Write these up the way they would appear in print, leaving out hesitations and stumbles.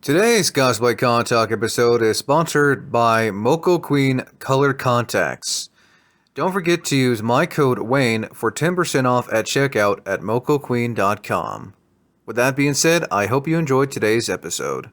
Today's Cosplay Con Talk episode is sponsored by Moco Queen Color Contacts. Don't forget to use my code Wayne for 10% off at checkout at mocoqueen.com. With that being said, I hope you enjoyed today's episode.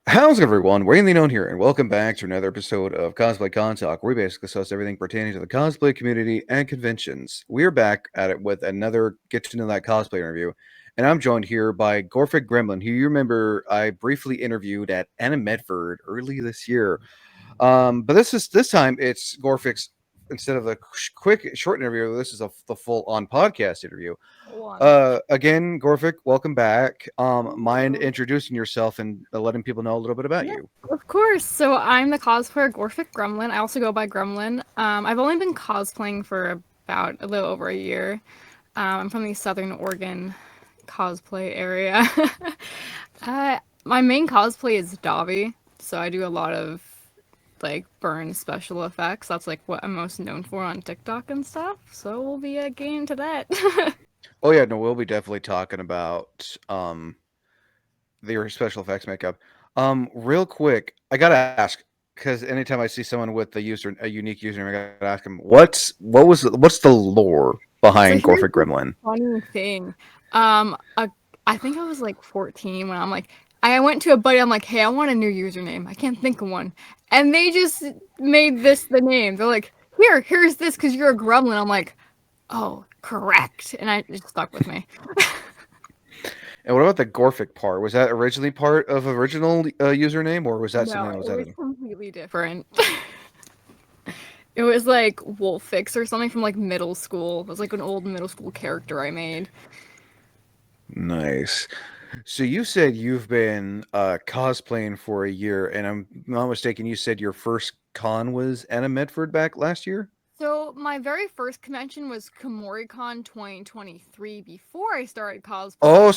How's everyone? Wayne Leone here, and welcome back to another episode of Cosplay Con Talk, where we basically discuss everything pertaining to the cosplay community and conventions. We're back at it with another Get to Know That Cosplay interview, and I'm joined here by Gorephic Gremlin, who you remember I briefly interviewed at Anna Medford early this year. But this time it's Gorephic instead of the quick short interview. This is the full on podcast interview. Again, Gorephic, welcome back. Mind introducing yourself and letting people know a little bit about you? Of course. So I'm the cosplayer Gorephic Gremlin. I also go by Gremlin. I've only been cosplaying for about a little over a year. I'm from the Southern Oregon cosplay area. My main cosplay is Dobby, so I do a lot of like burn special effects. That's like what I'm most known for on TikTok and stuff. So we'll be getting into that. Oh yeah, no, we'll be definitely talking about your special effects makeup. Real quick, I gotta ask because anytime I see someone with a unique username, I gotta ask them what's the lore So behind here's Gorephic the Gremlin? funny thing. I think I was like 14 when I went to a buddy. I'm like, hey, I want a new username. I can't think of one, and they just made this the name. They're like, here's this because you're a gremlin. I'm like, oh, correct, and it stuck with me. And what about the Gorephic part? Was that originally part of original username, or was that something No, that was it was added? completely different. It was like Wolfix or something from like middle school. It was like an old middle school character I made. Nice. So you said you've been cosplaying for a year, and I'm not mistaken. You said your first con was Anna Medford back last year. So my very first convention was KomoriCon 2023 before I started Oh, cosplaying.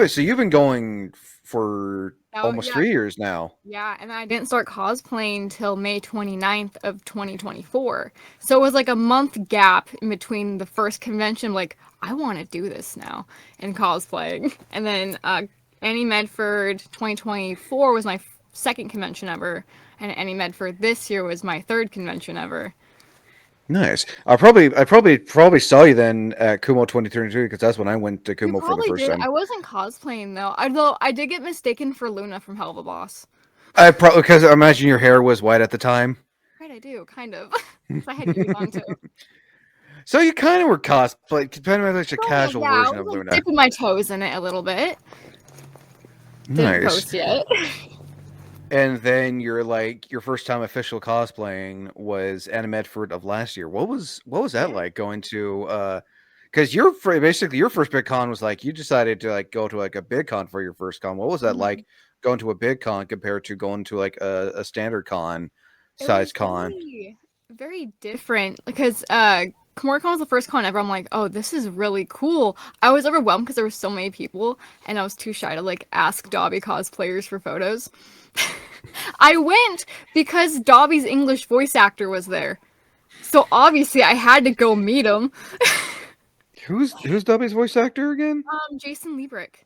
so you've been going for Oh almost yeah, 3 years now. yeah, and I didn't start cosplaying till May 29th of 2024. So it was like a month gap in between the first convention, like I want to do this now and cosplaying. And then Annie Medford 2024 was my second convention ever, and Annie Medford this year was my third convention ever. Nice. I probably saw you then at Kumo 2023 because that's when I went to You Kumo for the probably first did. time. I wasn't cosplaying though. Although I did get mistaken for Luna from Hell of a Boss. I probably because I imagine your hair was white at the time. Right, I do, kind of. 'Cause I had ears on too. So you kind of were cosplay, depending on like a Kind of, casual yeah. I version was of like Luna. dipping my toes in it a little bit. Didn't Nice. post yet. And then your first time official cosplaying was Anna Medford of last year. What was that Yeah. like going to because basically your first big con was like you decided to like go to like a big con for your first con. What was that Mhm. like going to a big con compared to going to like a standard con It was size con? very different because KomoriCon was the first con ever. I'm like, oh, this is really cool. I was overwhelmed because there were so many people, and I was too shy to like ask Dobby cosplayers for photos. I went because Dobby's English voice actor was there. So obviously I had to go meet him. Who's Dobby's voice actor again? Jason Liebrecht.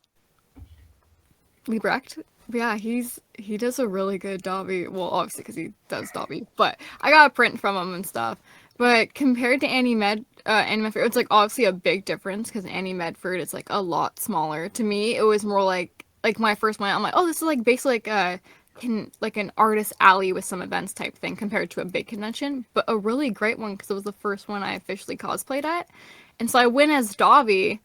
Yeah, he does a really good Dobby. Well, obviously because he does Dobby, but I got a print from him and stuff. But compared to Annie Medford, it's like obviously a big difference because Annie Medford is like a lot smaller. To me, it was more like my first one. I'm like, oh, this is like basically like an artist alley with some events type thing compared to a big convention, but a really great one because it was the first one I officially cosplayed at. And so I went as Dobby,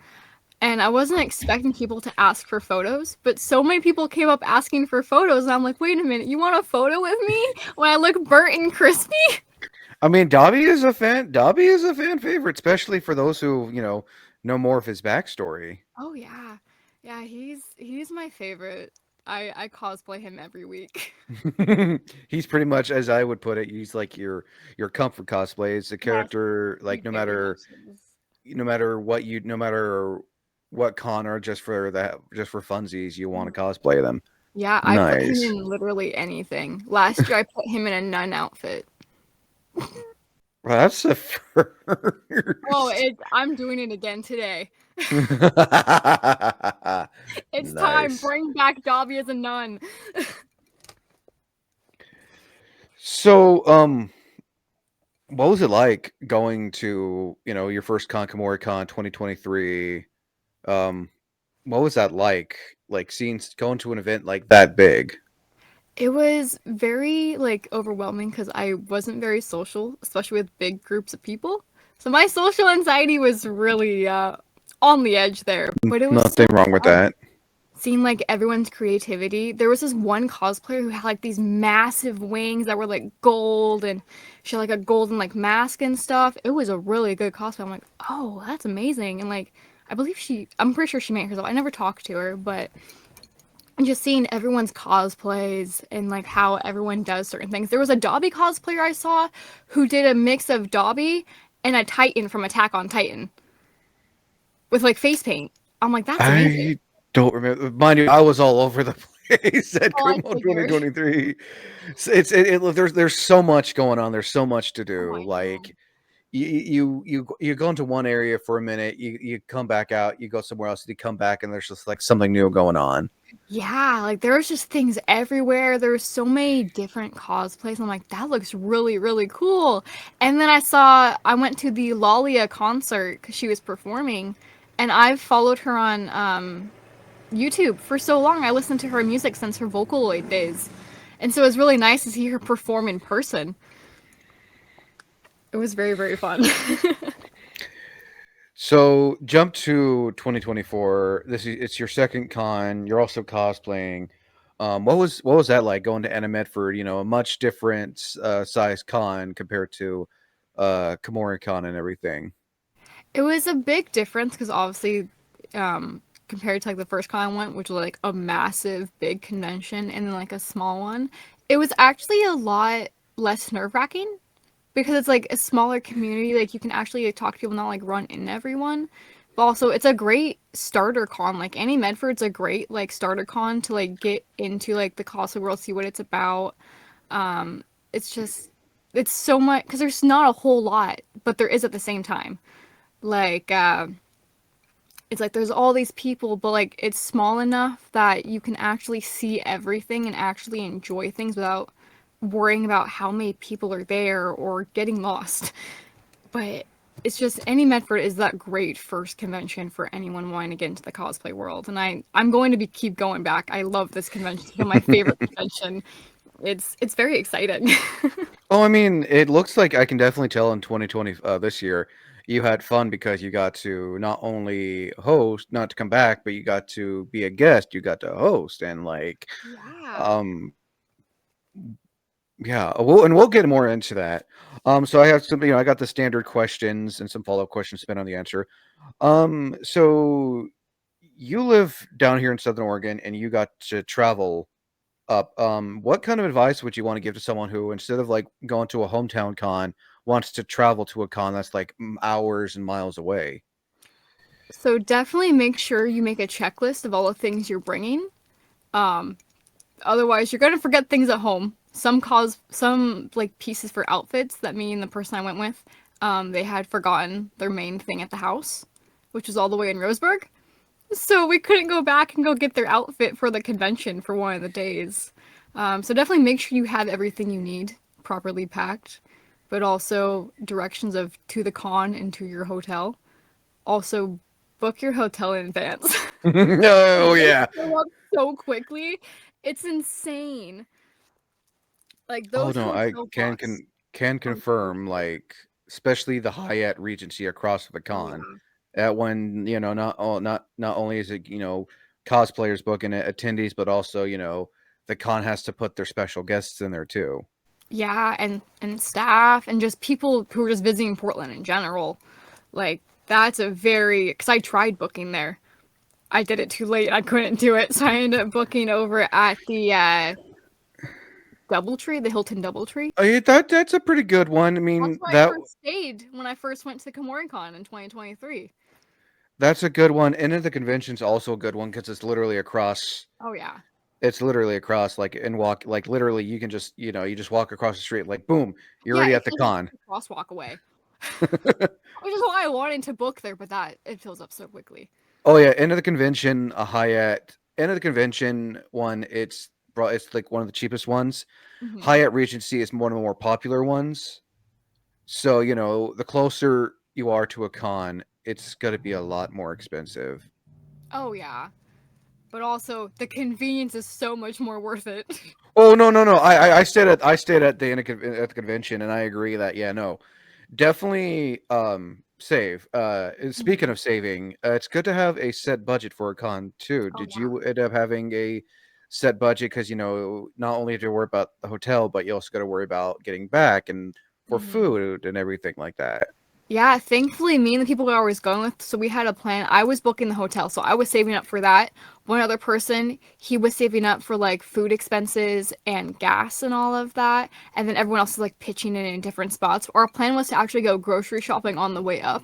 and I wasn't expecting people to ask for photos, but so many people came up asking for photos, and I'm like, wait a minute, you want a photo with me when I look burnt and crispy? I mean, Dobby is a fan favorite, especially for those who know more of his backstory. Oh yeah, yeah, he's my favorite. I cosplay him every week. He's pretty much, as I would put it, he's like your comfort cosplay. It's a Yes, character he like no very matter much is. no matter what you no matter what con or just for funsies you want to cosplay them. Yeah, I put him Nice. in literally anything. Last year I put him in a nun outfit. Well, that's the Oh, first. I'm doing it again today. It's time. Nice. Bring back Dobby as a nun. So, what was it like going to, your first con, Komori-Con 2023? Um, what was that like? Like going to an event like that big? It was very like overwhelming because I wasn't very social, especially with big groups of people. So my social anxiety was really on the edge there, but it was Nothing so wrong with fun. that. Seeing like everyone's creativity. There was this one cosplayer who had like these massive wings that were like gold and she had like a golden like mask and stuff. It was a really good cosplay. I'm like, oh, that's amazing. And like, I'm pretty sure she made it herself. I never talked to her, but just seeing everyone's cosplays and like how everyone does certain things. There was a Dobby cosplayer I saw who did a mix of Dobby and a Titan from Attack on Titan with like face paint. I'm like, that's amazing. I don't remember. Mind you, I was all over the place at Oh, I Como figured. 2023. There's so much going on. There's so much to Oh, do. I know. Like you go into one area for a minute, you come back out, you go somewhere else, you come back, and there's just like something new going on. Yeah, like there was just things everywhere. There were so many different cosplays. I'm like, that looks really, really cool. And then I went to the Lalia concert because she was performing, and I've followed her on YouTube for so long. I listened to her music since her Vocaloid days. And so it was really nice to see her perform in person. It was very, very fun. So jump to 2024. It's your second con. You're also cosplaying. What was that like going to Anna Medford? A much different size con compared to Komori Con and everything. It was a big difference because obviously, compared to like the first con I went, which was like a massive big convention, and then like a small one, it was actually a lot less nerve-wracking because it's like a smaller community. Like you can actually like, talk to people, not like run in everyone. But also, it's a great starter con. Like Annie Medford's a great like starter con to like get into like the cosplay world, see what it's about. It's just it's so much because there's not a whole lot, but there is at the same time. Like it's like there's all these people, but like it's small enough that you can actually see everything and actually enjoy things without worrying about how many people are there or getting lost. But it's just Annie Medford is that great first convention for anyone wanting to get into the cosplay world, and I'm going to be keep going back. I love this convention. It's my favorite convention. It's very exciting. Oh, I mean, it looks like I can definitely tell in 2020 this year you had fun because you got to not only host, not to come back, but you got to be a guest, you got to host and like Yeah. um yeah, we'll get more into that. So I have some, I got the standard questions and some follow-up questions depending on the answer. So you live down here in Southern Oregon and you got to travel up. What kind of advice would you want to give to someone who, instead of like going to a hometown con, wants to travel to a con that's like hours and miles away? So definitely make sure you make a checklist of all the things you're bringing. Um, Otherwise, you're gonna forget things at home. Some like pieces for outfits that me and the person I went with, they had forgotten their main thing at the house, which was all the way in Roseburg. So we couldn't go back and go get their outfit for the convention for one of the days. So definitely make sure you have everything you need properly packed, but also directions of to the con and to your hotel. Also, book your hotel in advance. Oh They yeah. fill up so quickly. It's insane. Like Oh those no, I hotel can books can are so confirm, quick. like especially the Hyatt Regency across the Oh con. yeah. That one, not only is it cosplayers booking it, attendees, but also the con has to put their special guests in there too. Yeah, and staff and just people who are just visiting Portland in general. Like that's a very because I tried booking there. I did it too late. I couldn't do it, so I ended up booking over at the DoubleTree, the Hilton DoubleTree. That's a pretty good one. I That's mean, where I first stayed when I first went to KomoriCon in 2023. that's a good one. And the convention's also a good one because it's literally across Oh yeah. It's literally across, like, and walk, like, literally, you can just, you just walk across the street, like, boom, you're Yeah, already it at the fills up con. a crosswalk away, which is why I wanted to book there, but that it fills up so quickly. Oh yeah, end of the convention, a Hyatt. End of the convention one, it's like one of the cheapest ones. Hmm. Hyatt Regency is one of the more popular ones. So the closer you are to a con, it's gonna be a lot more expensive. Oh yeah, but also the convenience is so much more worth it. Oh no no no! I stayed at at the convention, and I agree that yeah no, definitely save. Speaking Mhm. of saving, it's good to have a set budget for a con too. Oh Did yeah. you end up having a set budget? Because not only do you worry about the hotel, but you also got to worry about getting back and for Hmm. food and everything like that. Yeah, thankfully, me and the people we were always going with, so we had a plan. I was booking the hotel, so I was saving up for that. One other person, he was saving up for like food expenses and gas and all of that. And then everyone else is like pitching in different spots. Our plan was to actually go grocery shopping on the way up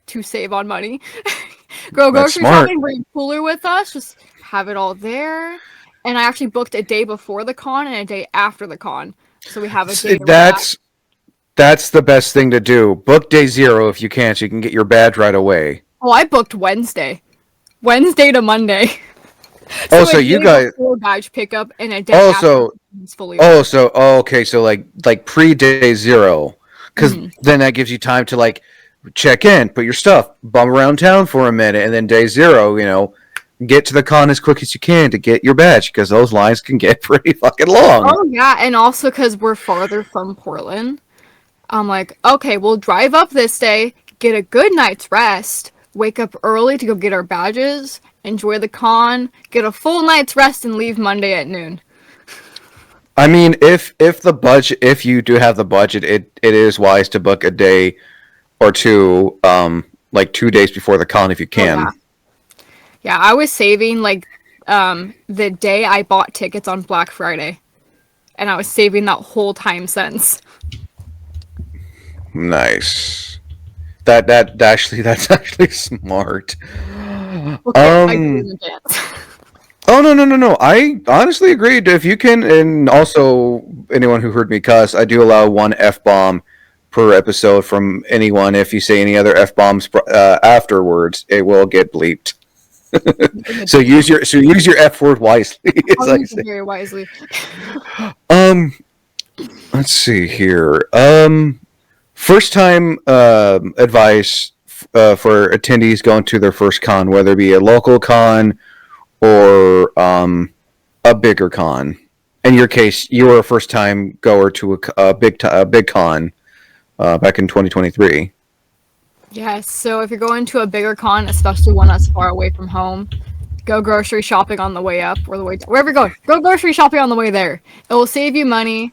to save on money. Go That's grocery smart. shopping, bring a cooler with us, just have it all there. And I actually booked a day before the con and a day after the con. So we have a day to relax. That's the best thing to do. Book day zero if you can, so you can get your badge right away. Oh, I booked Wednesday. Wednesday to Monday. Oh, So so a you day guys before badge pickup and a day after also it's fully booked. okay, so like pre day zero, because Hmm. then that gives you time to like check in, put your stuff, bum around town for a minute, and then day zero, get to the con as quick as you can to get your badge because those lines can get pretty fucking long. Oh yeah, and also because we're farther from Portland, I'm like, okay, we'll drive up this day, get a good night's rest, wake up early to go get our badges, enjoy the con, get a full night's rest, and leave Monday at noon. I mean, if you do have the budget, it is wise to book a day or two, like 2 days before the con if you Oh yeah, can. yeah. I was saving like the day I bought tickets on Black Friday, and I was saving that whole time since. Nice. That actually that's actually smart. Book it a year Um. in advance. Oh no no no no! I honestly agreed. If you can, and also anyone who heard me cuss, I do allow one f bomb per episode from anyone. If you say any other f bombs afterwards, it will get bleeped. So use your f word wisely, as I'll I use it say. very wisely. Um, let's see here. First time advice for attendees going to their first con, whether it be a local con or a bigger con. In your case, you were a first time goer to a big con back in 2023. Yes, so if you're going to a bigger con, especially one that's far away from home, go grocery shopping on the way up or the way wherever you're going. Go grocery shopping on the way there. It will save you money.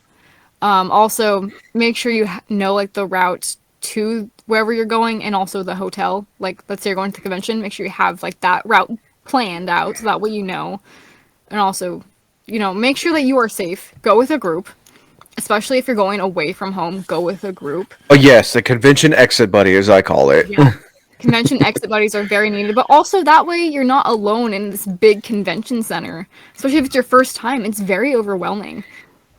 Also, make sure you know like the routes to wherever you're going and also the hotel. Like, let's say you're going to the convention, make sure you have like that route planned out so that way you know. And also, make sure that you are safe. Go with a group, especially if you're going away from home. Go with a group. Oh yes, the convention exit buddy, as I call it. Yeah. Convention exit buddies are very needed, but also that way you're not alone in this big convention center. Especially if it's your first time, it's very overwhelming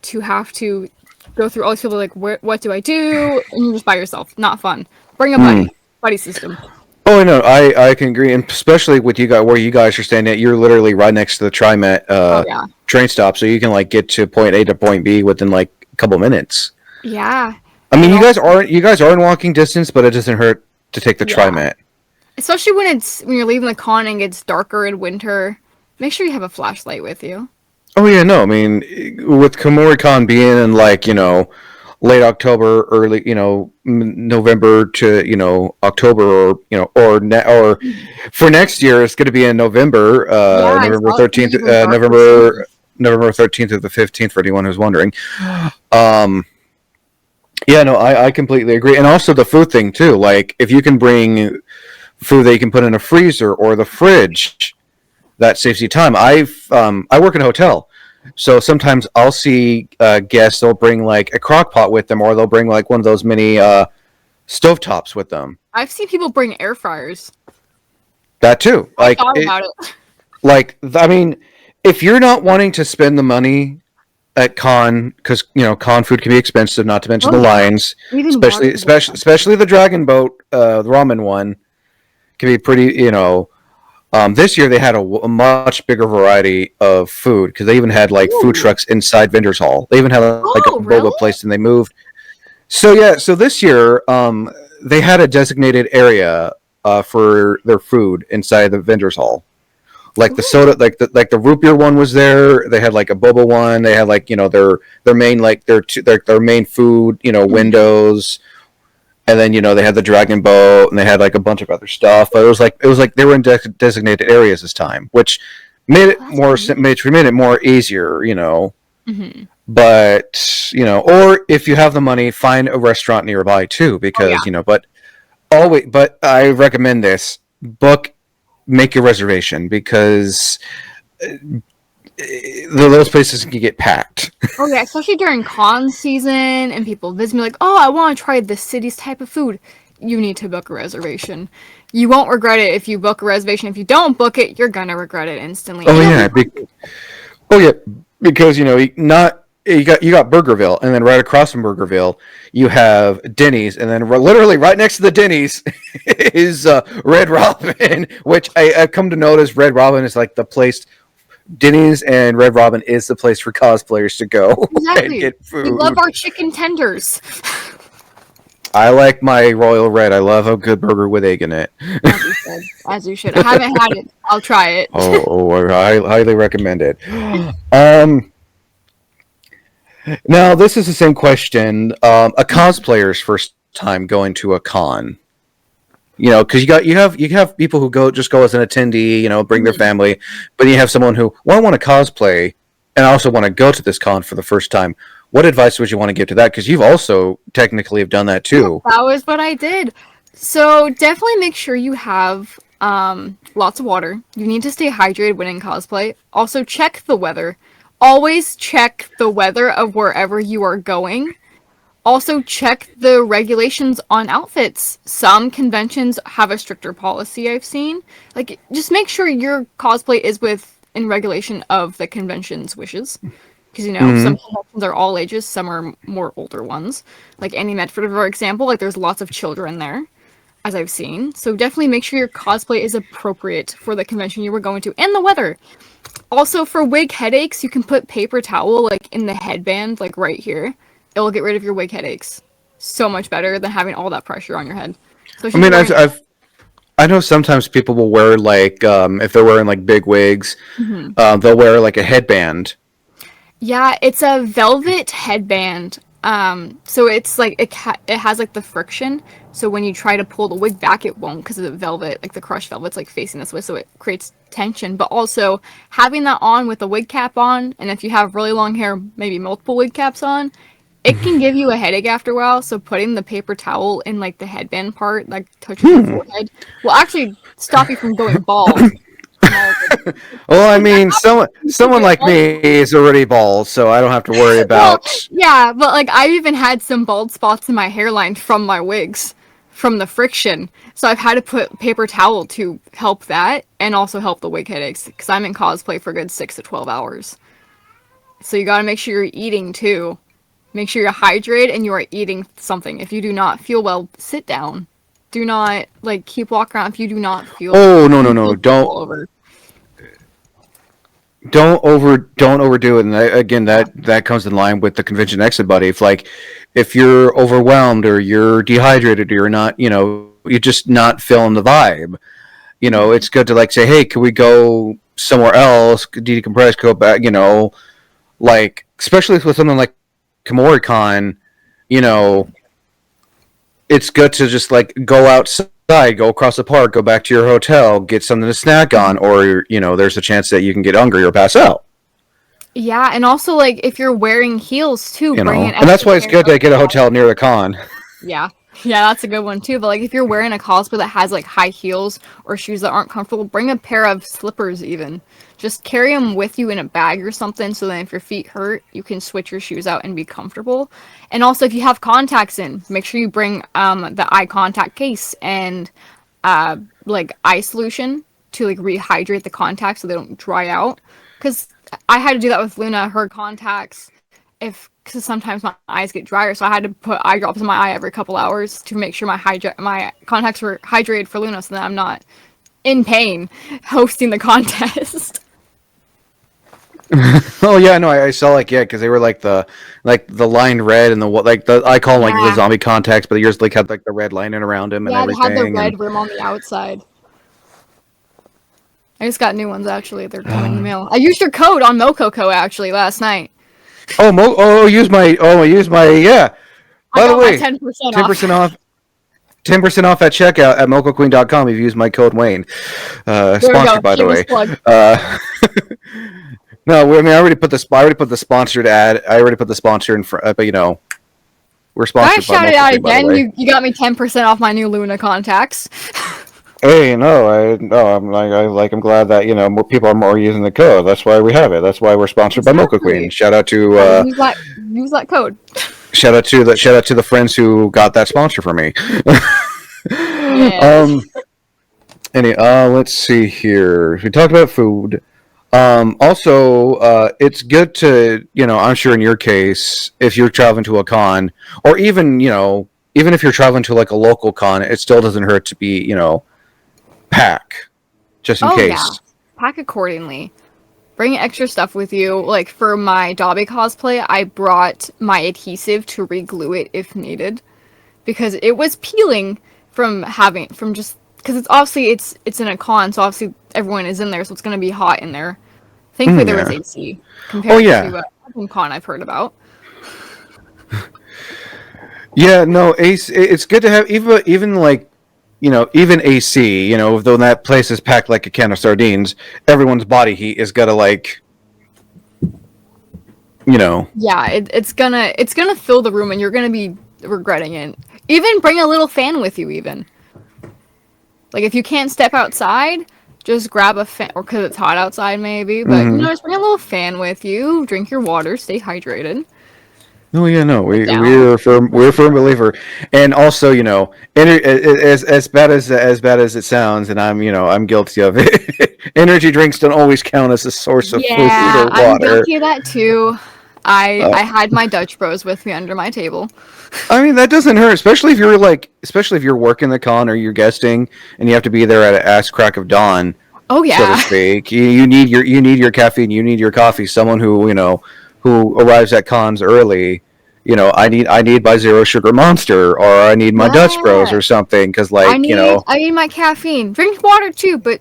to have to go through all these people like, what do I do? And you're just by yourself. Not fun. Bring a Hmm. buddy system. Oh no, I can agree, and especially with you guys where you guys are staying at, you're literally right next to the TriMet Oh yeah, train stop, so you can like get to point A to point B within like a couple minutes. yeah, I mean, and you guys are in walking distance, but it doesn't hurt to take the yeah, TriMet. especially when you're leaving the con and it's darker in winter. Make sure you have a flashlight with you. Oh yeah, no, I mean, with KomoriCon being in like late October, early November to October, or or for next year it's going to be in November, Yeah, I November saw it's gonna 13th, be even darker soon. November 13th to the 15th for anyone who's wondering. Um, yeah, no, I completely agree, and also the food thing too. Like if you can bring food that you can put in a freezer or the fridge, that saves you time. I work in a hotel, so sometimes I'll see guests. They'll bring like a crock pot with them, or they'll bring like one of those mini stovetops with them. I've seen people bring air fryers. That too, I thought about it. I mean, if you're not wanting to spend the money at con, because con food can be expensive, not to mention Oh the yeah, lines, even water especially is especially expensive. especially the dragon boat, the ramen one can be pretty. This year they had a much bigger variety of food because they even had like food Ooh. trucks inside vendors hall. They even had like a Oh, boba really? place, and they moved. So yeah, so this year they had a designated area for their food inside the vendors hall. Like the soda, Ooh. like the root beer one was there. They had like a boba one. They had like their main like their main food Mhm. windows, and then they had the dragon boat, and they had like a bunch of other stuff. But it was like they were in designated areas this time, which made Oh, it that's more neat. made it more easier. Hmm. But or if you have the money, find a restaurant nearby too, Oh yeah. because but always. But I recommend this book. Make your reservation because those places can get packed. Oh yeah, especially during con season and people visit me like, oh, I want to try this city's type of food. You need to book a reservation. You won't regret it if you book a reservation. If you don't book it, you're gonna regret it instantly, Oh and you'll be yeah, hungry. oh yeah, because not you got Burgerville, and then right across from Burgerville you have Denny's, and then literally right next to the Denny's is Red Robin, which I've come to notice Red Robin is like the place. Denny's and Red Robin is the place for cosplayers to go and Exactly. get We love food. our chicken tenders. I like my Royal Red. I love a good burger with egg in it. As you said, as you should. I haven't had it. I'll try it. I highly recommend it. Um, Now this is the same question. A cosplayer's first time going to a con. Because you have people who go as an attendee. Bring their Mhm. family, but you have someone who, well, I want to cosplay, and I also want to go to this con for the first time. What advice would you want to give to that? Because you've also technically have done that Yeah, too. that was what I did. So definitely make sure you have lots of water. You need to stay hydrated when in cosplay. Also check the weather. Always check the weather of wherever you are going. Also check the regulations on outfits. Some conventions have a stricter policy I've seen. Like just make sure your cosplay is within regulation of the convention's wishes. Because some Hmm. conventions are all ages, some are more older ones. Like Annie Medford, for example, like there's lots of children there, as I've seen. So definitely make sure your cosplay is appropriate for the convention you were going to and the weather. Also, for wig headaches, you can put paper towel like in the headband, like right here. It will get rid of your wig headaches. So much better than having all that pressure on your head, I especially if you're mean, wearing. I know sometimes people will wear like if they're wearing like big wigs, Mhm. they'll wear like a headband. Yeah, it's a velvet headband. So it's like it has like the friction. So when you try to pull the wig back, it won't because of the velvet, like the crushed velvet's like facing this way, so it creates tension. But also having that on with a wig cap on, and if you have really long hair, maybe multiple wig caps on, it can give you a headache after a while. So putting the paper towel in like the headband part, like touches your Hmm. forehead, will actually stop you from going bald from all of it. Well, I Because that mean, someone happens. You could someone get like bald. me is already bald, so I don't have to worry Well, about. yeah, but like I've even had some bald spots in my hairline from my wigs, from the friction. So I've had to put paper towel to help that and also help the wig headaches because I'm in cosplay for a good 6 to 12 hours. So you gotta make sure you're eating too. Make sure you're hydrated and you are eating something. If you do not feel well, sit down. Do not like keep walking around if you do not feel Oh no no you no! feel sick all over. Don't overdo it. And again, Yeah. that comes in line with the convention exit buddy. If you're overwhelmed or you're dehydrated or you're not, you're just not feeling the vibe. Hmm. It's good to like say, hey, can we go somewhere else? Decompress, go back. Like especially with something like KimoriCon, you know, it's good to just like go outside, go across the park, go back to your hotel, get something to snack on, or there's a chance that you can get hungry or pass out. Yeah, and also like if you're wearing heels too, bring an And that's extra why it's pair good of to get a flat. hotel near the con. Yeah. Yeah, that's a good one too. But like if you're wearing a cosplay that has like high heels or shoes that aren't comfortable, bring a pair of slippers even. Just carry them with you in a bag or something so then if your feet hurt, you can switch your shoes out and be comfortable. And also if you have contacts in, make sure you bring the eye contact case and like eye solution to like rehydrate the contacts so they don't dry out. because I had to do that with Luna, her contacts, if because sometimes my eyes get drier, so I had to put eye drops in my eye every couple hours to make sure my contacts were hydrated for Luna, so that I'm not in pain hosting the contest. Oh yeah, no, I saw like yeah, because they were like the line red and the like the I call them like the Yeah, zombie contacts, but yours like had like the red lining around them and yeah, they had the everything. And red rim on the outside. I just got new ones actually. They're coming in the mail. I used your code on Mococo actually last night. use my yeah. I By the got my way, 10% ten off. percent off. 10% off at checkout at mochaqueen.com if you use my code Wayne. There we go. Sponsored, by the Shameless way. plug. No, I mean, I already put the sponsored ad. I already put the sponsor in front, but we're Can I sponsored by shout it Mocha out Queen, by the again? way. You got me 10% off my new Luna contacts. Hey, no, I'm glad that more people are more using the code. That's why we have it. That's why we're sponsored by Mocha Queen. Exactly. Use that code. Shout out to the friends who got that sponsor for me. Yeah. um, let's see here. We talked about food. Also, it's good to, I'm sure in your case, if you're traveling to a con, or even, even if you're traveling to like a local con, it still doesn't hurt to be, pack just in Oh yeah. case. Pack accordingly. Bring extra stuff with you. Like for my Dobby cosplay, I brought my adhesive to re-glue it if needed, because it was peeling from just because it's obviously it's in a con, so obviously everyone is in there, so it's gonna be hot in there. Thankfully, there was Yeah. AC Oh compared yeah. to some con I've heard about. Yeah. No, Ace. It's good to have even like even AC. Though that place is packed like a can of sardines, everyone's body heat is gotta like you know. Yeah, it's gonna fill the room, and you're gonna be regretting it. Even bring a little fan with you. Even like if you can't step outside, just grab a fan, or because it's hot outside, maybe. But Mm-hmm. just bring a little fan with you. Drink your water. Stay hydrated. No, yeah, no, Sit down. we're a firm believer, and also as bad as it sounds, and I'm guilty of it. Energy drinks don't always count as a source of food Yeah, or I'm water. guilty of that too. I Uh, I had my Dutch Bros with me under my table. I mean that doesn't hurt, especially if you're working the con or you're guesting and you have to be there at an ass crack of dawn, Oh so to yeah. speak. You need your caffeine, you need your coffee. Someone who arrives at cons early. I need my zero sugar monster, or I need my Dutch Bros Yeah. or something, because I like need I need my caffeine. Drink water too, but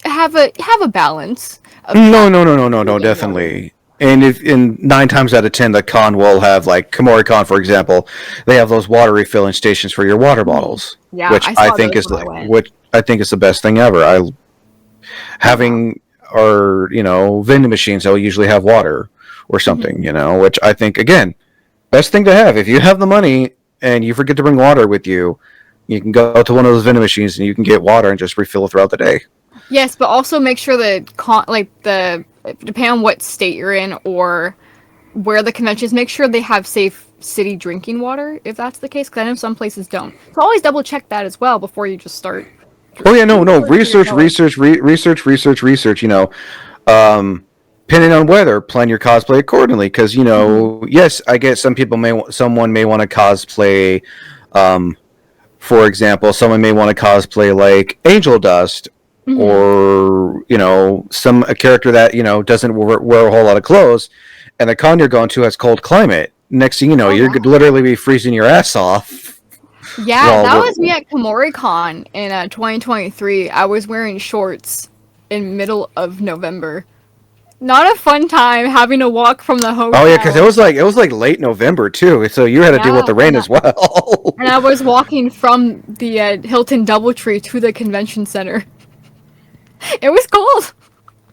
have a balance of no, caffeine no, no, no, no, no, and water. definitely. And if in 9 times out of 10, the con will have like Komori Con, for example, they have those water refilling stations for your water Mhm. bottles, Yeah, I saw those when I went. which I think is the best thing ever. I Oh yeah. having our vending machines that will usually have water or Hmm. something, which I think again best thing to have. If you have the money and you forget to bring water with you, you can go to one of those vending machines and you can get water and just refill it throughout the day. Yes, but also make sure that depending on what state you're in or where the convention is, make sure they have safe city drinking water if that's the case. Because I know some places don't. So always double check that as well before you just start. Oh yeah, no, no, Before you research, know it. research, research, research, research. Um, depending on weather, plan your cosplay accordingly. Because Hmm. yes, I get someone may want to cosplay. Um, for example, someone may want to cosplay like Angel Dust, Hmm. or some a character that doesn't wear a whole lot of clothes, and the con you're going to has cold climate. Next thing you know, Oh you're yeah. could literally be freezing your ass off. Yeah, While that was me at KomoriCon in 2023. I was wearing shorts in middle of November. Not a fun time having to walk from the oh yeah, because hotel. it was like late November too, so you had to deal with Yeah, the rain as well. and I was walking from the Hilton DoubleTree to the convention center. It was cold.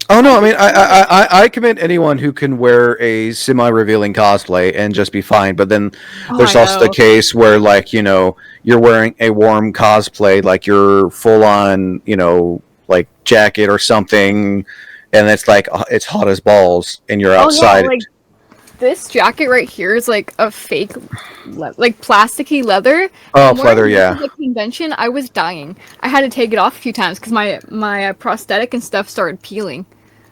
Oh I no, I mean couldn't stand it. I commend anyone who can wear a semi-revealing cosplay and just be fine. But then Oh, there's I also the know. case where like you're wearing a warm cosplay, like you're full on like jacket or something, and it's like it's hot as balls, and you're Oh yeah, outside. like this jacket right here is like a fake, like plasticky leather. Oh, And wearing pleather, this at yeah. the convention, I was dying. I had to take it off a few times because my prosthetic and stuff started peeling.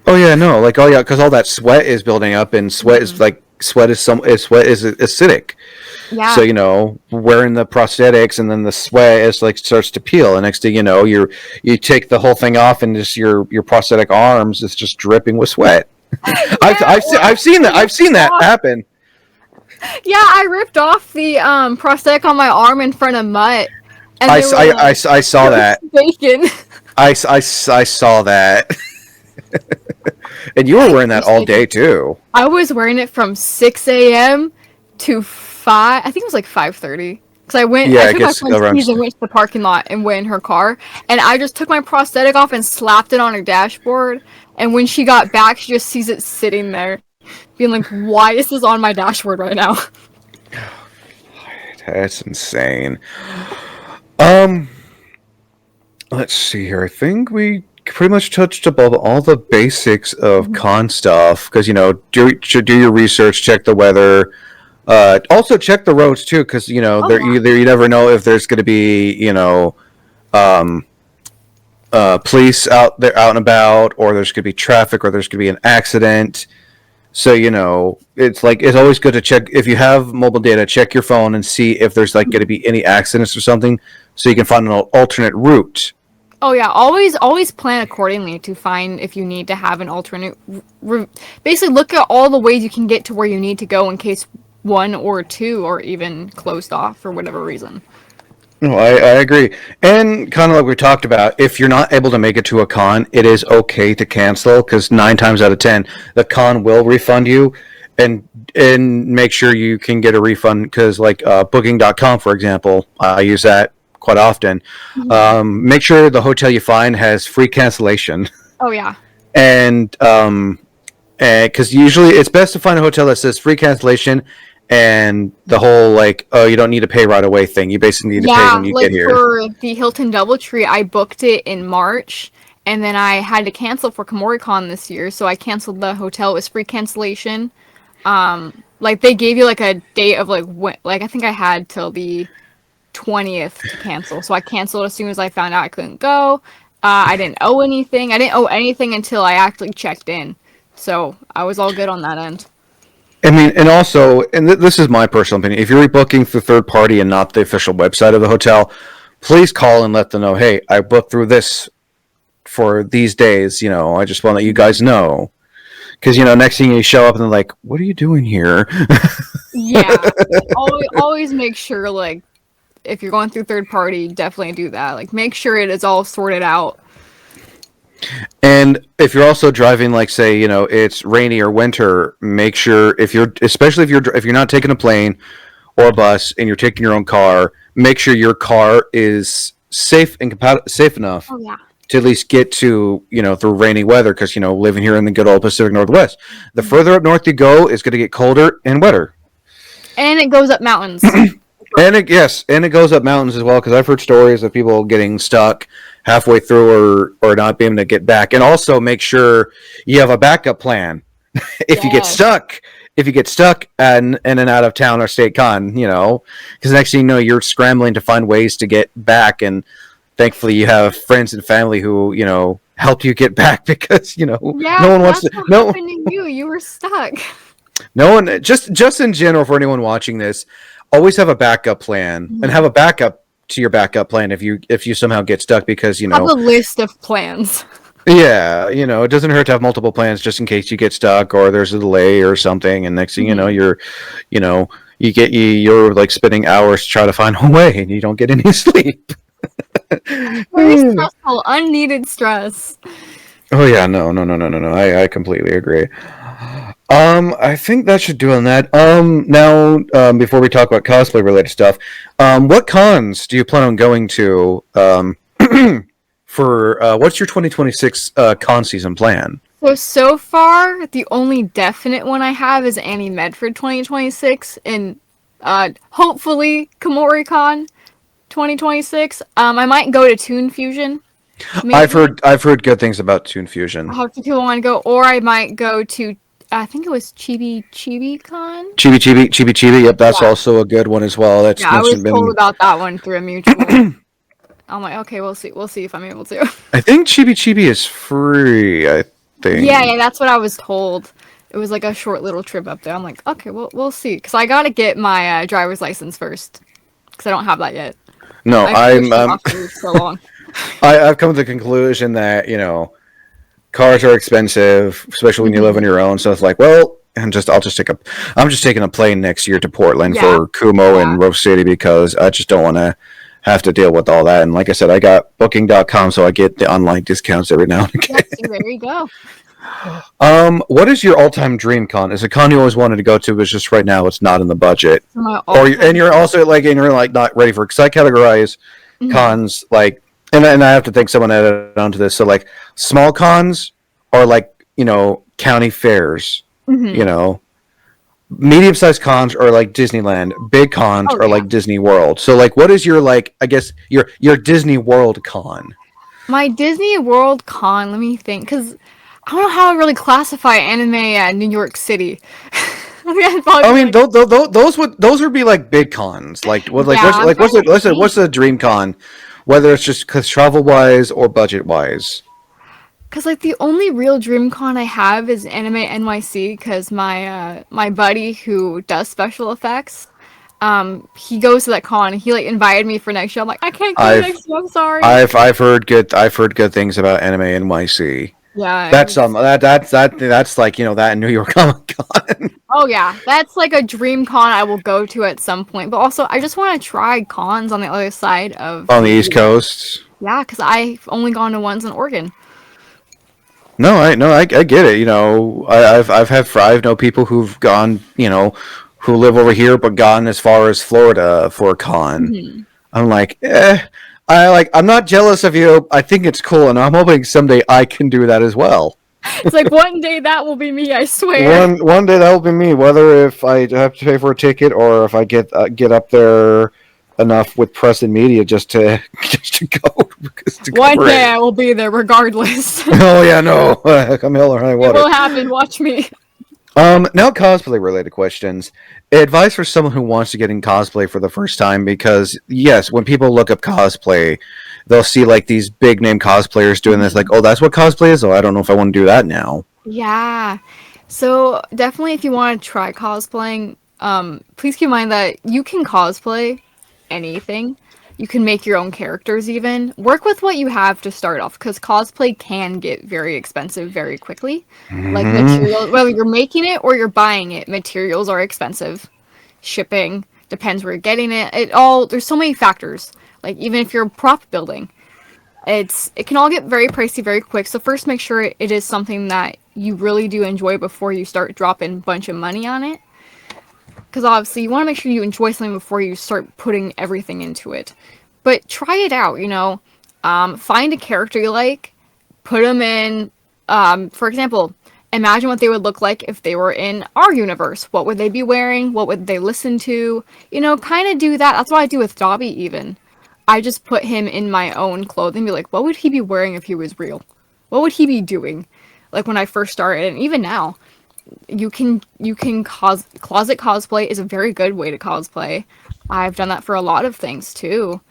Oh yeah, no, like oh yeah, because all that sweat is building up, and sweat is Mhm. like sweat is acidic. So Yeah. wearing the prosthetics, and then the sweat is like starts to peel, and next thing you know, you take the whole thing off, and just your prosthetic arms is just dripping with sweat. Yeah, or I've seen that I happen. yeah, I ripped off the prosthetic on my arm in front of Mutt, and they were like, I saw "It was that. bacon." I saw that, and you were wearing It that was all day bacon. too. I was wearing it from 6 a.m. to 5. I think it was like 5:30. Cause I Yeah, it took my gets friend's around. keys and went to the parking lot and went in her car, and I just took my prosthetic off and slapped it on her dashboard. And when she got back, she just sees it sitting there, being like, "Why is this on my dashboard right now?" That's insane. Um, let's see here. I think we pretty much touched above all the basics of Mhm. con stuff because should do your research, check the weather. Also check the roads too, because Oh there yeah. either you never know if there's going to be um, police out there out and about, or there's going to be traffic, or there's going to be an accident. So it's like it's always good to check if you have mobile data. Check your phone and see if there's like going to be any accidents or something, so you can find an alternate route. Oh yeah, always plan accordingly to find if you need to have an alternate basically look at all the ways you can get to where you need to go in case one or two are even closed off for whatever reason. No, I agree. And kind of like we talked about, if you're not able to make it to a con, it is okay to cancel because 9 times out of 10, the con will refund you and make sure you can get a refund because, like booking.com, for example, I use that quite often. Mhm. Make sure the hotel you find has free cancellation. Oh yeah. And because usually it's best to find a hotel that says free cancellation and the whole like oh you don't need to pay right away thing. You basically need to pay Yeah, when you get like here. for the Hilton DoubleTree, I booked it in March and then I had to cancel for KomoriCon this year, so I canceled the hotel. It was free cancellation. Like they gave you like a date of like when, like I think I had till the 20th to cancel. So I canceled as soon as I found out I couldn't go. I didn't owe anything. I didn't owe anything until I actually checked in. So I was all good on that end. I mean, and also, and this is my personal opinion. If you're rebooking through third party and not the official website of the hotel, please call and let them know. Hey, I booked through this for these days. I just want to let you guys know because next thing you show up and they're like, "What are you doing here?" Yeah. Always make sure like if you're going through third party, definitely do that. Like make sure it is all sorted out. And if you're also driving, like say, it's rainy or winter, make sure if you're, especially if you're not taking a plane or a bus and you're taking your own car, make sure your car is safe and safe enough Oh yeah. to at least get to through rainy weather. Because living here in the good old Pacific Northwest, the further up north you go, it's going to get colder and wetter. And it goes up mountains. And it goes up mountains as well because I've heard stories of people getting stuck halfway through or not being able to get back. And also make sure you have a backup plan if you get Yes. stuck. If you get stuck in and out of town or state con, because next thing you know, you're scrambling to find ways to get back, and thankfully you have friends and family who help you get back because Yeah, no one because wants that's to what no happened to you. You were stuck. no one just in general for anyone watching this, always have a backup plan and have a backup to your backup plan if you somehow get stuck because Have a list of plans. yeah, it doesn't hurt to have multiple plans just in case you get stuck or there's a delay or something, and next thing you know you know you're like spending hours to try to find a way and you don't get any sleep. Very stressful, unneeded stress. Oh yeah, no. I completely agree. I think that should do on that. Now, before we talk about cosplay related stuff, what cons do you plan on going to? For what's your 2026 con season plan? So far, the only definite one I have is Annie Medford 2026, and hopefully KomoriCon 2026. I might go to Toon Fusion, maybe. I've heard good things about Toon I Fusion. hope people want to go, or I might go to. I think it was Chibi Con. Chibi. Yep, that's Yeah, also a good one as well. yeah. I That's was told been. about that one through a mutual. I'm like, okay, we'll see. We'll see if I'm able to. I think Chibi is free. Yeah, thing. yeah, that's what I was told. It was like a short little trip up there. I'm like, okay, well, we'll see. Because I got to get my driver's license first. Because I don't have that yet. No, I've pushed it off for so long. I've come to the conclusion that cars are expensive, especially when you live on Hmm. your own. So it's like, well, I'm just taking a plane next year to Portland Yeah, for Kumo yeah. and Rove City because I just don't want to have to deal with all that. And like I said, I got Booking.com, so I get the online discounts every now and Yeah, again. see, there you go. What is your all-time dream con? Is a con you always wanted to go to, but just right now it's not in the budget, So my and all-time you're dream. also like, and you're like not ready for? Because I categorize Hmm. cons like, and I have to think someone added onto this. So like small cons are like county fairs, Hmm. you know. Medium-sized cons are like Disneyland. Big cons Oh are yeah. like Disney World. So like, what is your like? I guess your Disney World con. My Disney World con. Let me think, because I don't know how to really classify anime at New York City. I think I'd probably I be mean, like, those would be like big cons. yeah, I'm trying to what's think. the dream con, whether it's just cause travel wise or budget wise. Cause like the only real dream con I have is Anime NYC. Cause my buddy who does special effects, he goes to that con. And he like invited me for next year. I'm like, I can't go I've next year. I'm sorry. I've heard good things about Anime NYC. Yeah, That's it's that's like that in New York Comic Con. oh yeah, that's like a dream con I will go to at some point. But also, I just want to try cons on the other side of On the the East U.S. Coast. Yeah, cause I've only gone to ones in Oregon. No, I get it. I've know people who've gone, who live over here but gone as far as Florida for a con. Hmm. I'm like, I'm not jealous of you. I think it's cool, and I'm hoping someday I can do that as well. It's like one day that will be me. I swear. One day that will be me. Whether if I have to pay for a ticket or if I get up there enough with press and media just to just to go to One cover day it. I will be there regardless. Oh yeah, no, come hell or high It water. will happen. Watch me. Now cosplay related questions. Advice for someone who wants to get in cosplay for the first time, because yes, when people look up cosplay, they'll see like these big name cosplayers doing this, like, oh, that's what cosplay is. Oh, I don't know if I want to do that now. Yeah. So definitely, if you want to try cosplaying, please keep in mind that you can cosplay anything. You can make your own characters even. Work with what you have to start off because cosplay can get very expensive very quickly. Like Hmm. material, whether you're making it or you're buying it, materials are expensive. Shipping depends where you're getting it. There's so many factors. Like even if you're prop building, it can all get very pricey very quick. So first make sure it is something that you really do enjoy before you start dropping a bunch of money on it. Because obviously you want to make sure you enjoy something before you start putting everything into it. But try it out. Find a character you like, put them in. For example, imagine what they would look like if they were in our universe. What would they be wearing? What would they listen to? Kind of do that. That's what I do with Dobby even. I just put him in my own clothing, be like, what would he be wearing if he was real? What would he be doing? Like when I first started, and even now, closet cosplay is a very good way to cosplay. I've done that for a lot of things too.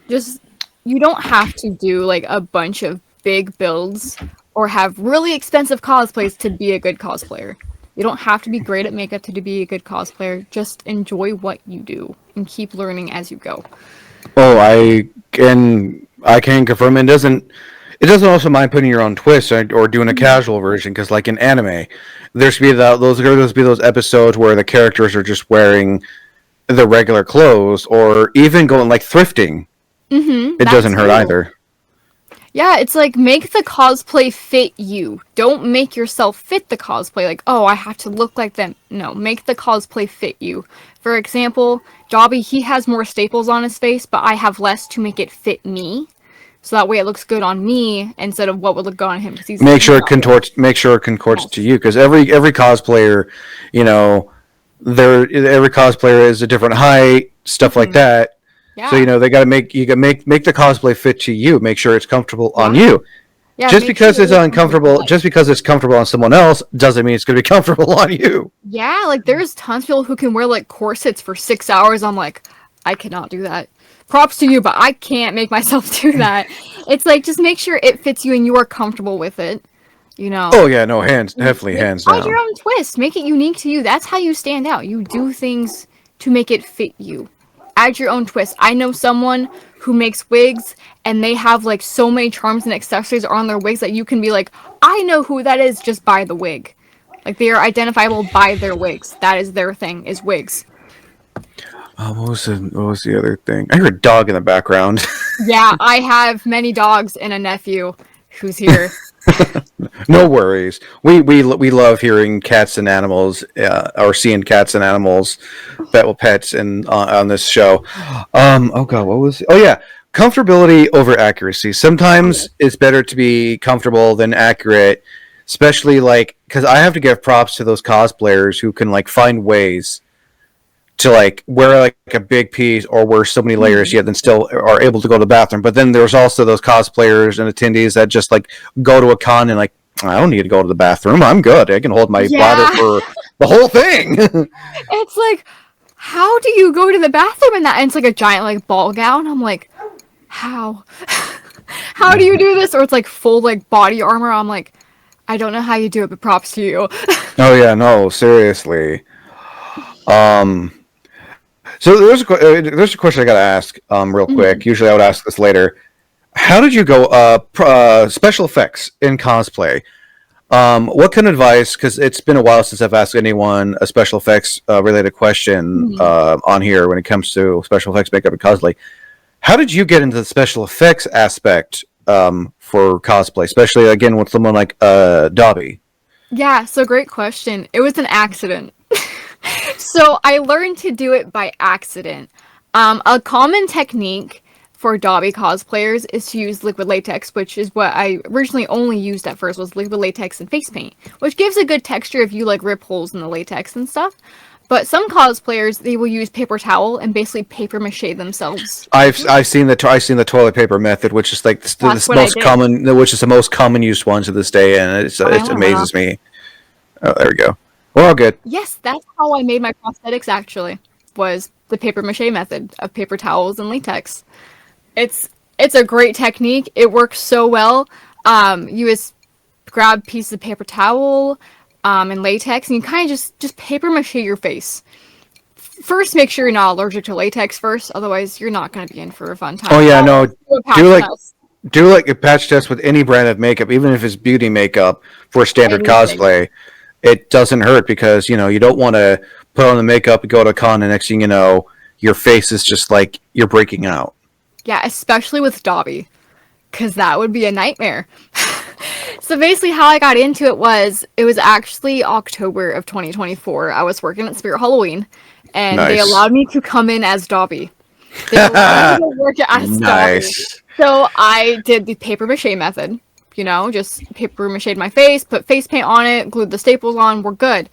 Just you don't have to do like a bunch of big builds or have really expensive cosplays to be a good cosplayer. You don't have to be great at makeup to be a good cosplayer. Just enjoy what you do and keep learning as you go. Oh, I can confirm it doesn't also mind putting your own twist or doing a Mhm. casual version, because like in anime, there's be those episodes where the characters are just wearing the regular clothes, or even going like thrifting. It That doesn't hurt too. either. Yeah, it's like make the cosplay fit you. Don't make yourself fit the cosplay. Like, oh, I have to look like them. No, make the cosplay fit you. For example, Dobby, he has more staples on his face, but I have less to make it fit me. So that way it looks good on me instead of what would look good on him because he's not real. Make sure it contorts to Yes. you, because every cosplayer, you know, every cosplayer is a different height, stuff like Hmm. that. So Yeah. they got to make the cosplay fit to you. Make sure it's comfortable on Yeah. you. Yeah, Just make sure because it it's is something you uncomfortable, like. just because it's comfortable on someone else, doesn't mean it's going to be comfortable on you. Yeah, like there's tons of people who can wear like corsets for 6 hours. I'm like, I cannot do that. props to you, but I can't make myself do that. It's like, just make sure it fits you and you are comfortable with it, you know. Oh yeah, no, definitely Like, hands add your down. own twist. Make it unique to you. That's how you stand out. You do things to make it fit you. Add your own twist. I know someone who makes wigs and they have like so many charms and accessories on their wigs that you can be like, I know who that is just by the wig. Like they are identifiable by their wigs. That is their thing, is wigs. What was the other thing? I hear a dog in the background. Yeah, I have many dogs and a nephew who's here. No worries. We love hearing cats and animals, or seeing cats and animals, pets, and on this show. Oh god, what was? Oh yeah, comfortability over accuracy. Sometimes it's better to be comfortable than accurate, especially like because I have to give props to those cosplayers who can like find ways to like wear like a big piece or wear so many layers yet then still are able to go to the bathroom. But then there's also those cosplayers and attendees that just like go to a con and like I don't need to go to the bathroom. I'm good. I can hold my bladder Yeah. for the whole thing. It's like, how do you go to the bathroom in that? And it's like a giant like ball gown. I'm like, how? How do you do this? Or it's like full like body armor. I'm like, I don't know how you do it, but props to you. Oh yeah, no, seriously. Um, so there's a question I gotta ask real quick. Usually I would ask this later. How did you go special effects in cosplay? What kind of advice? Because it's been a while since I've asked anyone a special effects related question on here when it comes to special effects makeup and cosplay. How did you get into the special effects aspect for cosplay, especially again with someone like Dobby? Yeah, so great question. It was an accident. So I learned to do it by accident. A common technique for Dobby cosplayers is to use liquid latex, which is what I originally only used at first, was liquid latex and face paint, which gives a good texture if you like rip holes in the latex and stuff. But some cosplayers, they will use paper towel and basically paper mache themselves. I've seen the toilet paper method, which is like That's the what I most did. common, which is the most common used one to this day, and it Ah. amazes me. Oh, there we go. We're all good. Yes, that's how I made my prosthetics actually, was the paper mache method of paper towels and latex. It's a great technique. It works so well. You just grab pieces of paper towel and latex, and you kind of just paper mache your face. First, make sure you're not allergic to latex first, otherwise you're not going to be in for a fun Oh time. yeah, no. Do a patch Do like test. do like a patch test with any brand of makeup, even if it's beauty makeup for standard Anything. cosplay. It doesn't hurt because you don't want to put on the makeup and go to a con, and next thing you know, your face is just like you're breaking out. Yeah, especially with Dobby, because that would be a nightmare. So basically, how I got into it was actually October of 2024. I was working at Spirit Halloween, and they Nice, allowed me to come in as Dobby. They allowed me to work as Dobby. nice. So I did the paper mache method. Just paper mache my face, put face paint on it, glued the staples on, we're good.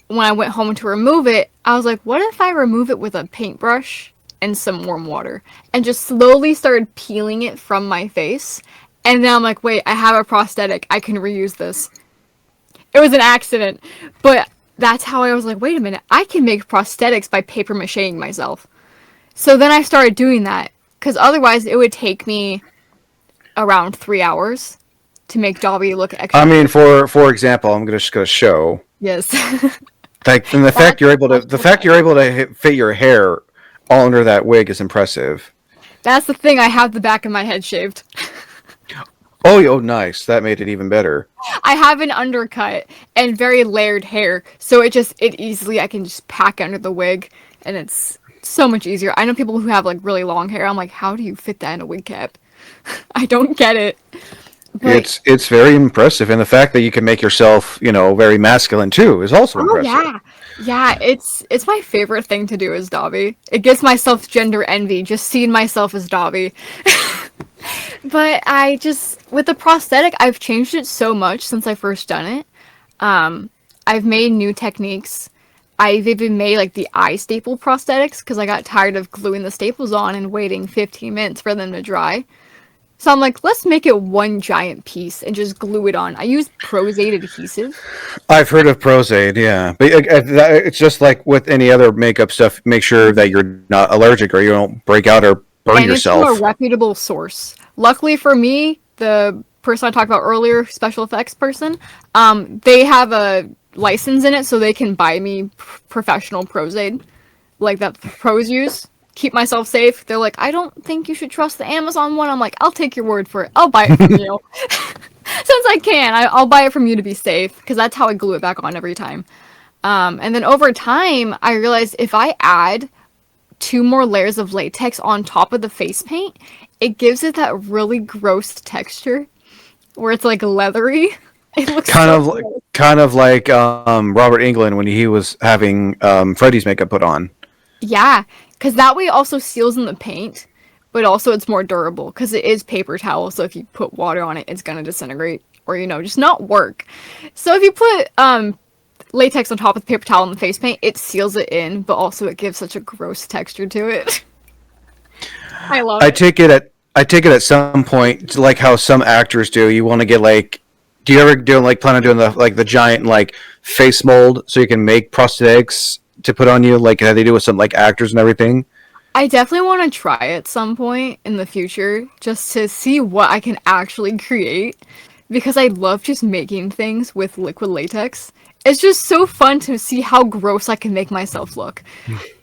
When I went home to remove it, I was like, what if I remove it with a paintbrush and some warm water? And just slowly started peeling it from my face. And then I'm like, wait, I have a prosthetic. I can reuse this. It was an accident. But that's how I was like, wait a minute, I can make prosthetics by paper macheing myself. So then I started doing that. Because otherwise it would take me around 3 hours to make Dobby look I extra. mean, for example, just gonna show Yes. like and That's the fact you're able to fit your hair all under that wig is impressive. That's the thing. I have the back of my head shaved. Oh, nice. That made it even better. I have an undercut and very layered hair, so it easily I can just pack under the wig, and it's so much easier. I know people who have like really long hair. I'm like, how do you fit that in a wig cap? I don't get it. But It's very impressive, and the fact that you can make yourself, very masculine too, is also oh impressive. yeah, yeah, it's my favorite thing to do as Dobby. It gives myself gender envy just seeing myself as Dobby. But with the prosthetic, I've changed it so much since I first done it. I've made new techniques. I've even made like the eye staple prosthetics because I got tired of gluing the staples on and waiting 15 minutes for them to dry. So I'm like, let's make it one giant piece and just glue it on. I use Prozade adhesive. I've heard of Prozaid, yeah, but it's just like with any other makeup stuff. Make sure that you're not allergic or you don't break out or Burn and it's from a yourself. reputable source. Luckily for me, the person I talked about earlier, special effects person, they have a license in it, so they can buy me professional pros aid, like that pros use. Keep myself safe. They're like, I don't think you should trust the Amazon one. I'm like, I'll take your word for it. I'll buy it from you. Since I can, I'll buy it from you to be safe, because that's how I glue it back on every time. And then over time, I realized if I add 2 more layers of latex on top of the face paint, it gives it that really gross texture where it's like leathery. It looks Kind so of, gross. kind of like Robert Englund when he was having Freddy's makeup put on. Yeah, because that way it also seals in the paint, but also it's more durable because it is paper towel. So if you put water on it, it's gonna disintegrate or just not work. So if you put latex on top of the paper towel and the face paint, it seals it in, but also it gives such a gross texture to it. I love I it. take it at I take it at some point, like how some actors do. You want to get like, do you ever do like plan on doing the giant like face mold so you can make prosthetics to put on you like how they do with some like actors and everything? I definitely want to try at some point in the future just to see what I can actually create because I love just making things with liquid latex. It's just so fun to see how gross I can make myself look.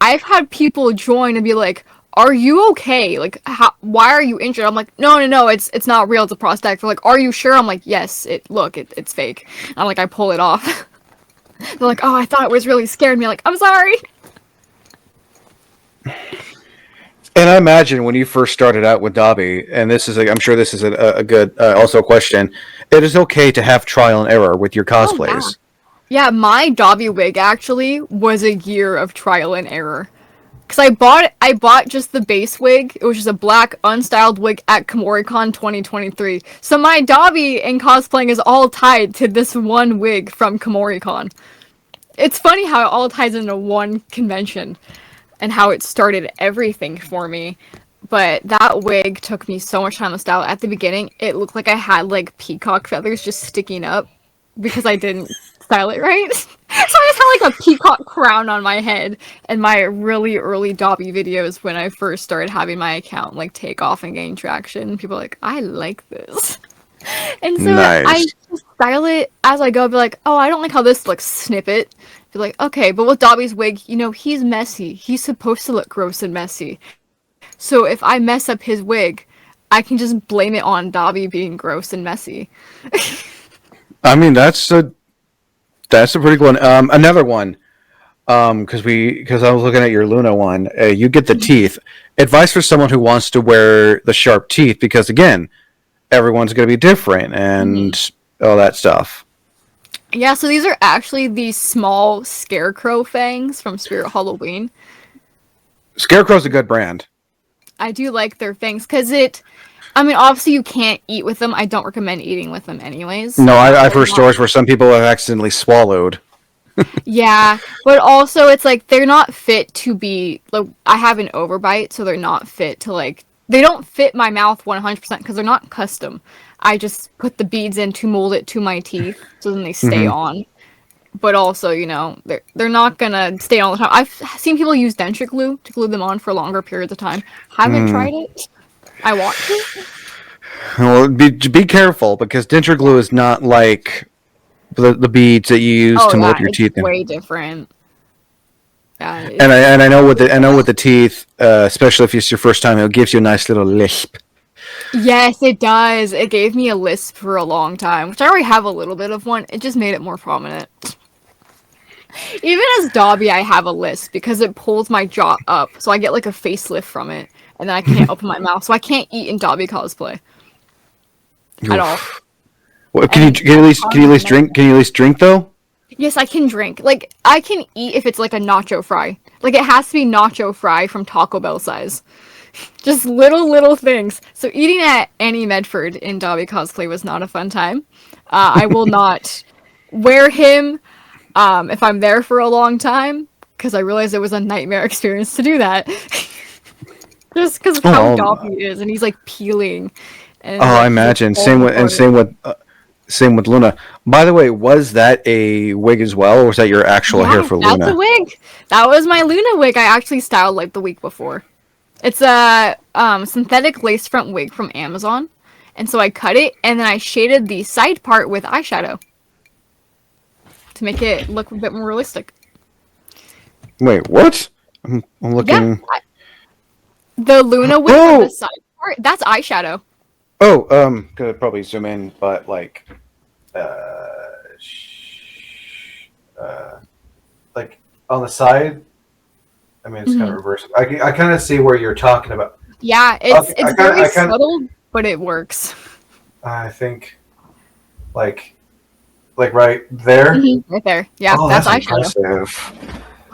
I've had people join and be like, "Are you okay? Like, why are you injured?" I'm like, "No, no, no, it's not real. It's a prosthetic." They're like, "Are you sure?" I'm like, "Yes. It's fake." I'm like, I pull it off. They're like, "Oh, I thought it was really scared me." Like, I'm sorry. And I imagine when you first started out with Dobby, and this is, I'm sure this is a good also a question. It is okay to have trial and error with your Oh yeah. cosplays. Yeah, my Dobby wig actually was a year of trial and error. Cause I bought just the base wig. It was just a black unstyled wig at KomoriCon 2023. So my Dobby and cosplaying is all tied to this one wig from KomoriCon. It's funny how it all ties into one convention and how it started everything for me. But that wig took me so much time to style. At the beginning, it looked like I had like peacock feathers just sticking up because I didn't style it right. So I just had like a peacock crown on my head. And my really early Dobby videos when I first started having my account like take off and gain traction, people are like, I like this. And so I Nice. just style it as I go. Be like, oh, I don't like how this looks. Snip it. Be like, okay, but with Dobby's wig, he's messy. He's supposed to look gross and messy. So if I mess up his wig, I can just blame it on Dobby being gross and messy. I mean, that's a pretty good one. Another one, because I was looking at your Luna one. You get the teeth. Advice for someone who wants to wear the sharp teeth, because again, everyone's going to be different Hmm. and all that stuff. Yeah, so these are actually these small scarecrow fangs from Spirit Halloween. Scarecrow's a good brand. I do like their fangs because I mean, obviously you can't eat with them. I don't recommend eating with them anyways. No, I've They're heard not. stories where some people have accidentally swallowed. Yeah, but also it's like they're not fit to be like I have an overbite, so they're not fit to like they don't fit my mouth 100% because they're not custom. I just put the beads in to mold it to my teeth so then they stay Hmm. on. But also, they're not gonna stay on all the time. I've seen people use denture glue to glue them on for longer periods of time. Haven't Mm. tried it. I want to. Well, be careful because denture glue is not like the beads that you use Oh to mold yeah, your it's teeth in. way different. Yeah, And I it's and I know with so bad. the teeth, especially if it's your first time, it gives you a nice little lisp. Yes, it does. It gave me a lisp for a long time, which I already have a little bit of one. It just made it more prominent. Even as Dobby, I have a lisp because it pulls my jaw up, so I get like a facelift from it, and then I can't open my mouth, so I can't eat in Dobby cosplay at all. Oof. Well, And can you at least drink? Can you at least drink though? yes, I can drink. Like I can eat if it's like a nacho fry. Like it has to be nacho fry from Taco Bell size. Just little things. So eating at Annie Medford in Dobby cosplay was not a fun time. I will not wear him if I'm there for a long time because I realized it was a nightmare experience to do that. Just because of how Oh, Dobby is, and he's like peeling, and I like he's like imagine. falling apart. Same with Luna. By the way, was that a wig as well, or was that your actual hair Yeah, for that's a Luna? wig. That was my Luna wig I actually styled like the week before. It's synthetic lace front wig from Amazon, and so I cut it and then I shaded the side part with eyeshadow to make it look a bit more realistic. Wait, what? I'm Yeah, looking. the Luna wig on the Oh, side part, that's eyeshadow. oh. Could probably zoom in, but like, uh, uh, like on the side. I mean, it's kind of Mhm. reversed. I kind of see where you're talking about. Yeah, Okay, it's very subtle, but it works. I think like right there. Right there. Yeah, Oh, that's that's eyeshadow. impressive.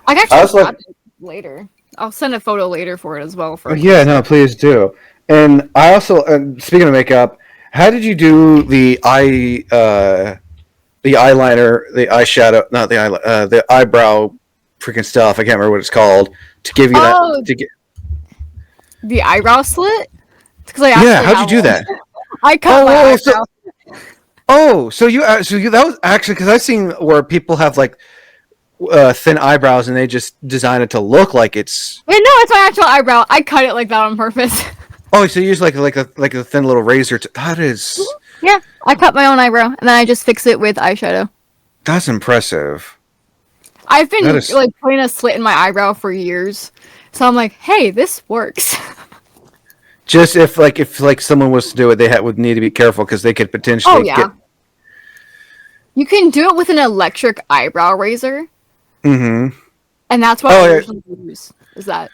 I can I actually was like, grab it later. I'll send a photo later for it as well for oh, a yeah, closer. no, please do. And I also, speaking of makeup, how did you do the eyeliner, the eyeshadow, not the the eyebrow, freaking stuff? I can't remember what it's called to give you that. Oh, To get, the eyebrow slit? Because I yeah, actually how'd you have do one. that? I cut my Oh, eyebrow. so you that was actually because I've seen where people have like thin eyebrows and they just design it to look like it's. Wait, no, it's my actual eyebrow. I cut it like that on purpose. Oh, so you use like a thin little razor. That is Yeah, I cut my own eyebrow and then I just fix it with eyeshadow. that's impressive. I've That been is like putting a slit in my eyebrow for years, so I'm like, hey, this works. just if like someone was to do it, would need to be careful because they could Oh potentially yeah, get. you can do it with an electric eyebrow razor, Mm-hmm. and that's what I Oh, yeah, usually use. Is that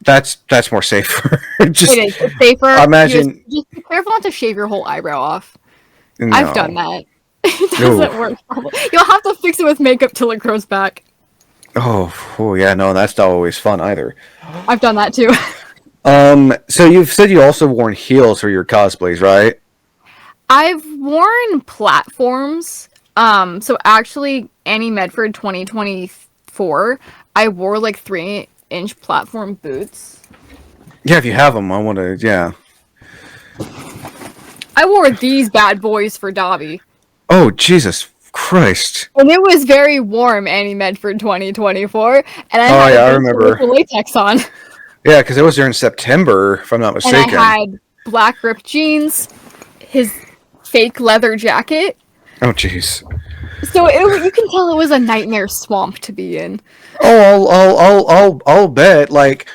that's more safer. it Just is it's safer. imagine Just be careful not to shave your whole eyebrow off. I've done no. that. It Ooh. doesn't work. You'll have to fix it with makeup till it grows back. Oh, yeah, no, that's not always fun either. I've done that too. So you've said you also worn heels for your cosplays, right? I've worn platforms. So actually, Annie Medford 2024, I wore like 3-inch platform boots. Yeah, if you have them, I want to. Yeah. I wore these bad boys for Dobby. Oh, Jesus Christ! And it was very warm, Annie Medford 2024, and I Oh had a yeah, I big remember. with latex on. Yeah, because it was during September, if I'm not And I mistaken. had black ripped jeans, his fake leather jacket. Oh, jeez. So you can tell it was a nightmare swamp to be in. Oh, I'll bet. Like,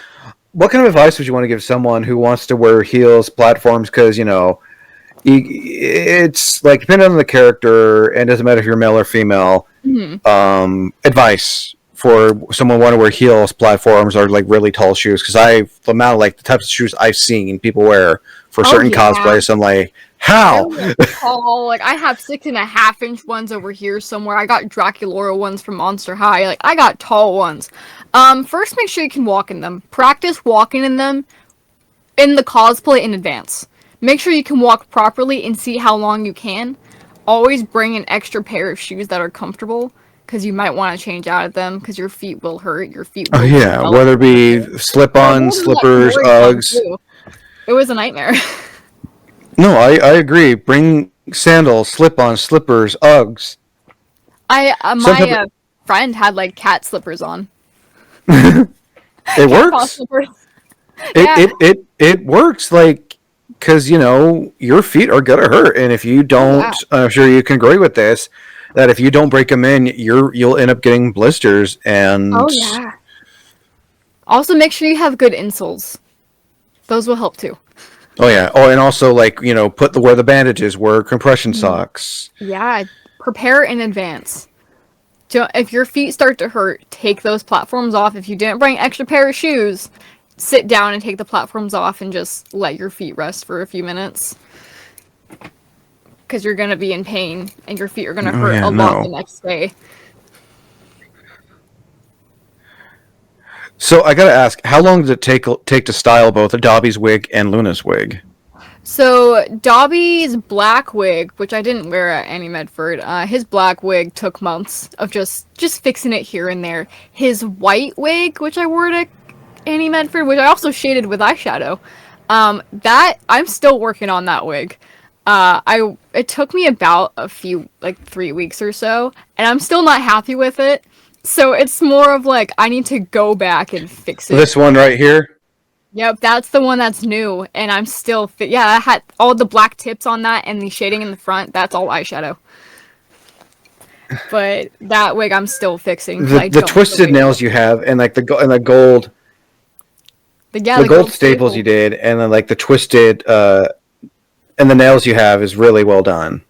what kind of advice would you want to give someone who wants to wear heels, platforms? Because it's like depending on the character, and it doesn't matter if you're male or female. Mhm. Advice for someone want to wear heels, platforms, or like really tall shoes. Because the amount of like the types of shoes I've seen people wear for Oh certain yeah. cosplays, I'm like, They're how? like tall. Like I have 6.5-inch ones over here somewhere. I got Draculaura ones from Monster High. Like I got tall ones. First make sure you can walk in them. Practice walking in them in the cosplay in advance. Make sure you can walk properly and see how long you can. Always bring an extra pair of shoes that are comfortable because you might want to change out of them because your feet will hurt. Your feet Oh will yeah, develop whether it be cancer. Or slip-ons, more than that, slippers, glory come Uggs. too. It was a nightmare. No, I agree. Bring sandals, slip-ons, slippers, Uggs. I Some my type of, friend had like cat slippers on. it Cat paw works. slippers. It Yeah. it it it works. Like because your feet are gonna hurt, and if you Oh don't, yeah. I'm sure you can agree with this. That if you don't break them in, you'll end up getting blisters. Oh And yeah. Also, make sure you have good insoles. Those will help too. oh yeah, oh and also like put wear the bandages, wear compression Mhm. socks. Yeah. Prepare in advance. If your feet start to hurt, take those platforms off. If you didn't bring an extra pair of shoes, sit down and take the platforms off and just let your feet rest for a few minutes. Because you're going to be in pain and your feet are going to Oh hurt yeah, a lot the no. next day. So I gotta ask, how long does it take to style both Dobby's wig and Luna's wig? So Dobby's black wig, which I didn't wear at Annie Medford, his black wig took months of just fixing it here and there. His white wig, which I wore at Annie Medford, which I also shaded with eyeshadow, that I'm still working on that wig. It took me about a few like 3 weeks or so, and I'm still not happy with it. So it's more of like I need to go back and fix it. This one right here. Yep, that's the one that's new, and I'm still yeah. I had all the black tips on that and the shading in the front. That's all eyeshadow. But that wig I'm still fixing because I The don't like the twisted way it nails looks. you have, and like and the gold, But yeah, the the gold gold staples you staple. did, and then like the twisted and the nails you have is really well done.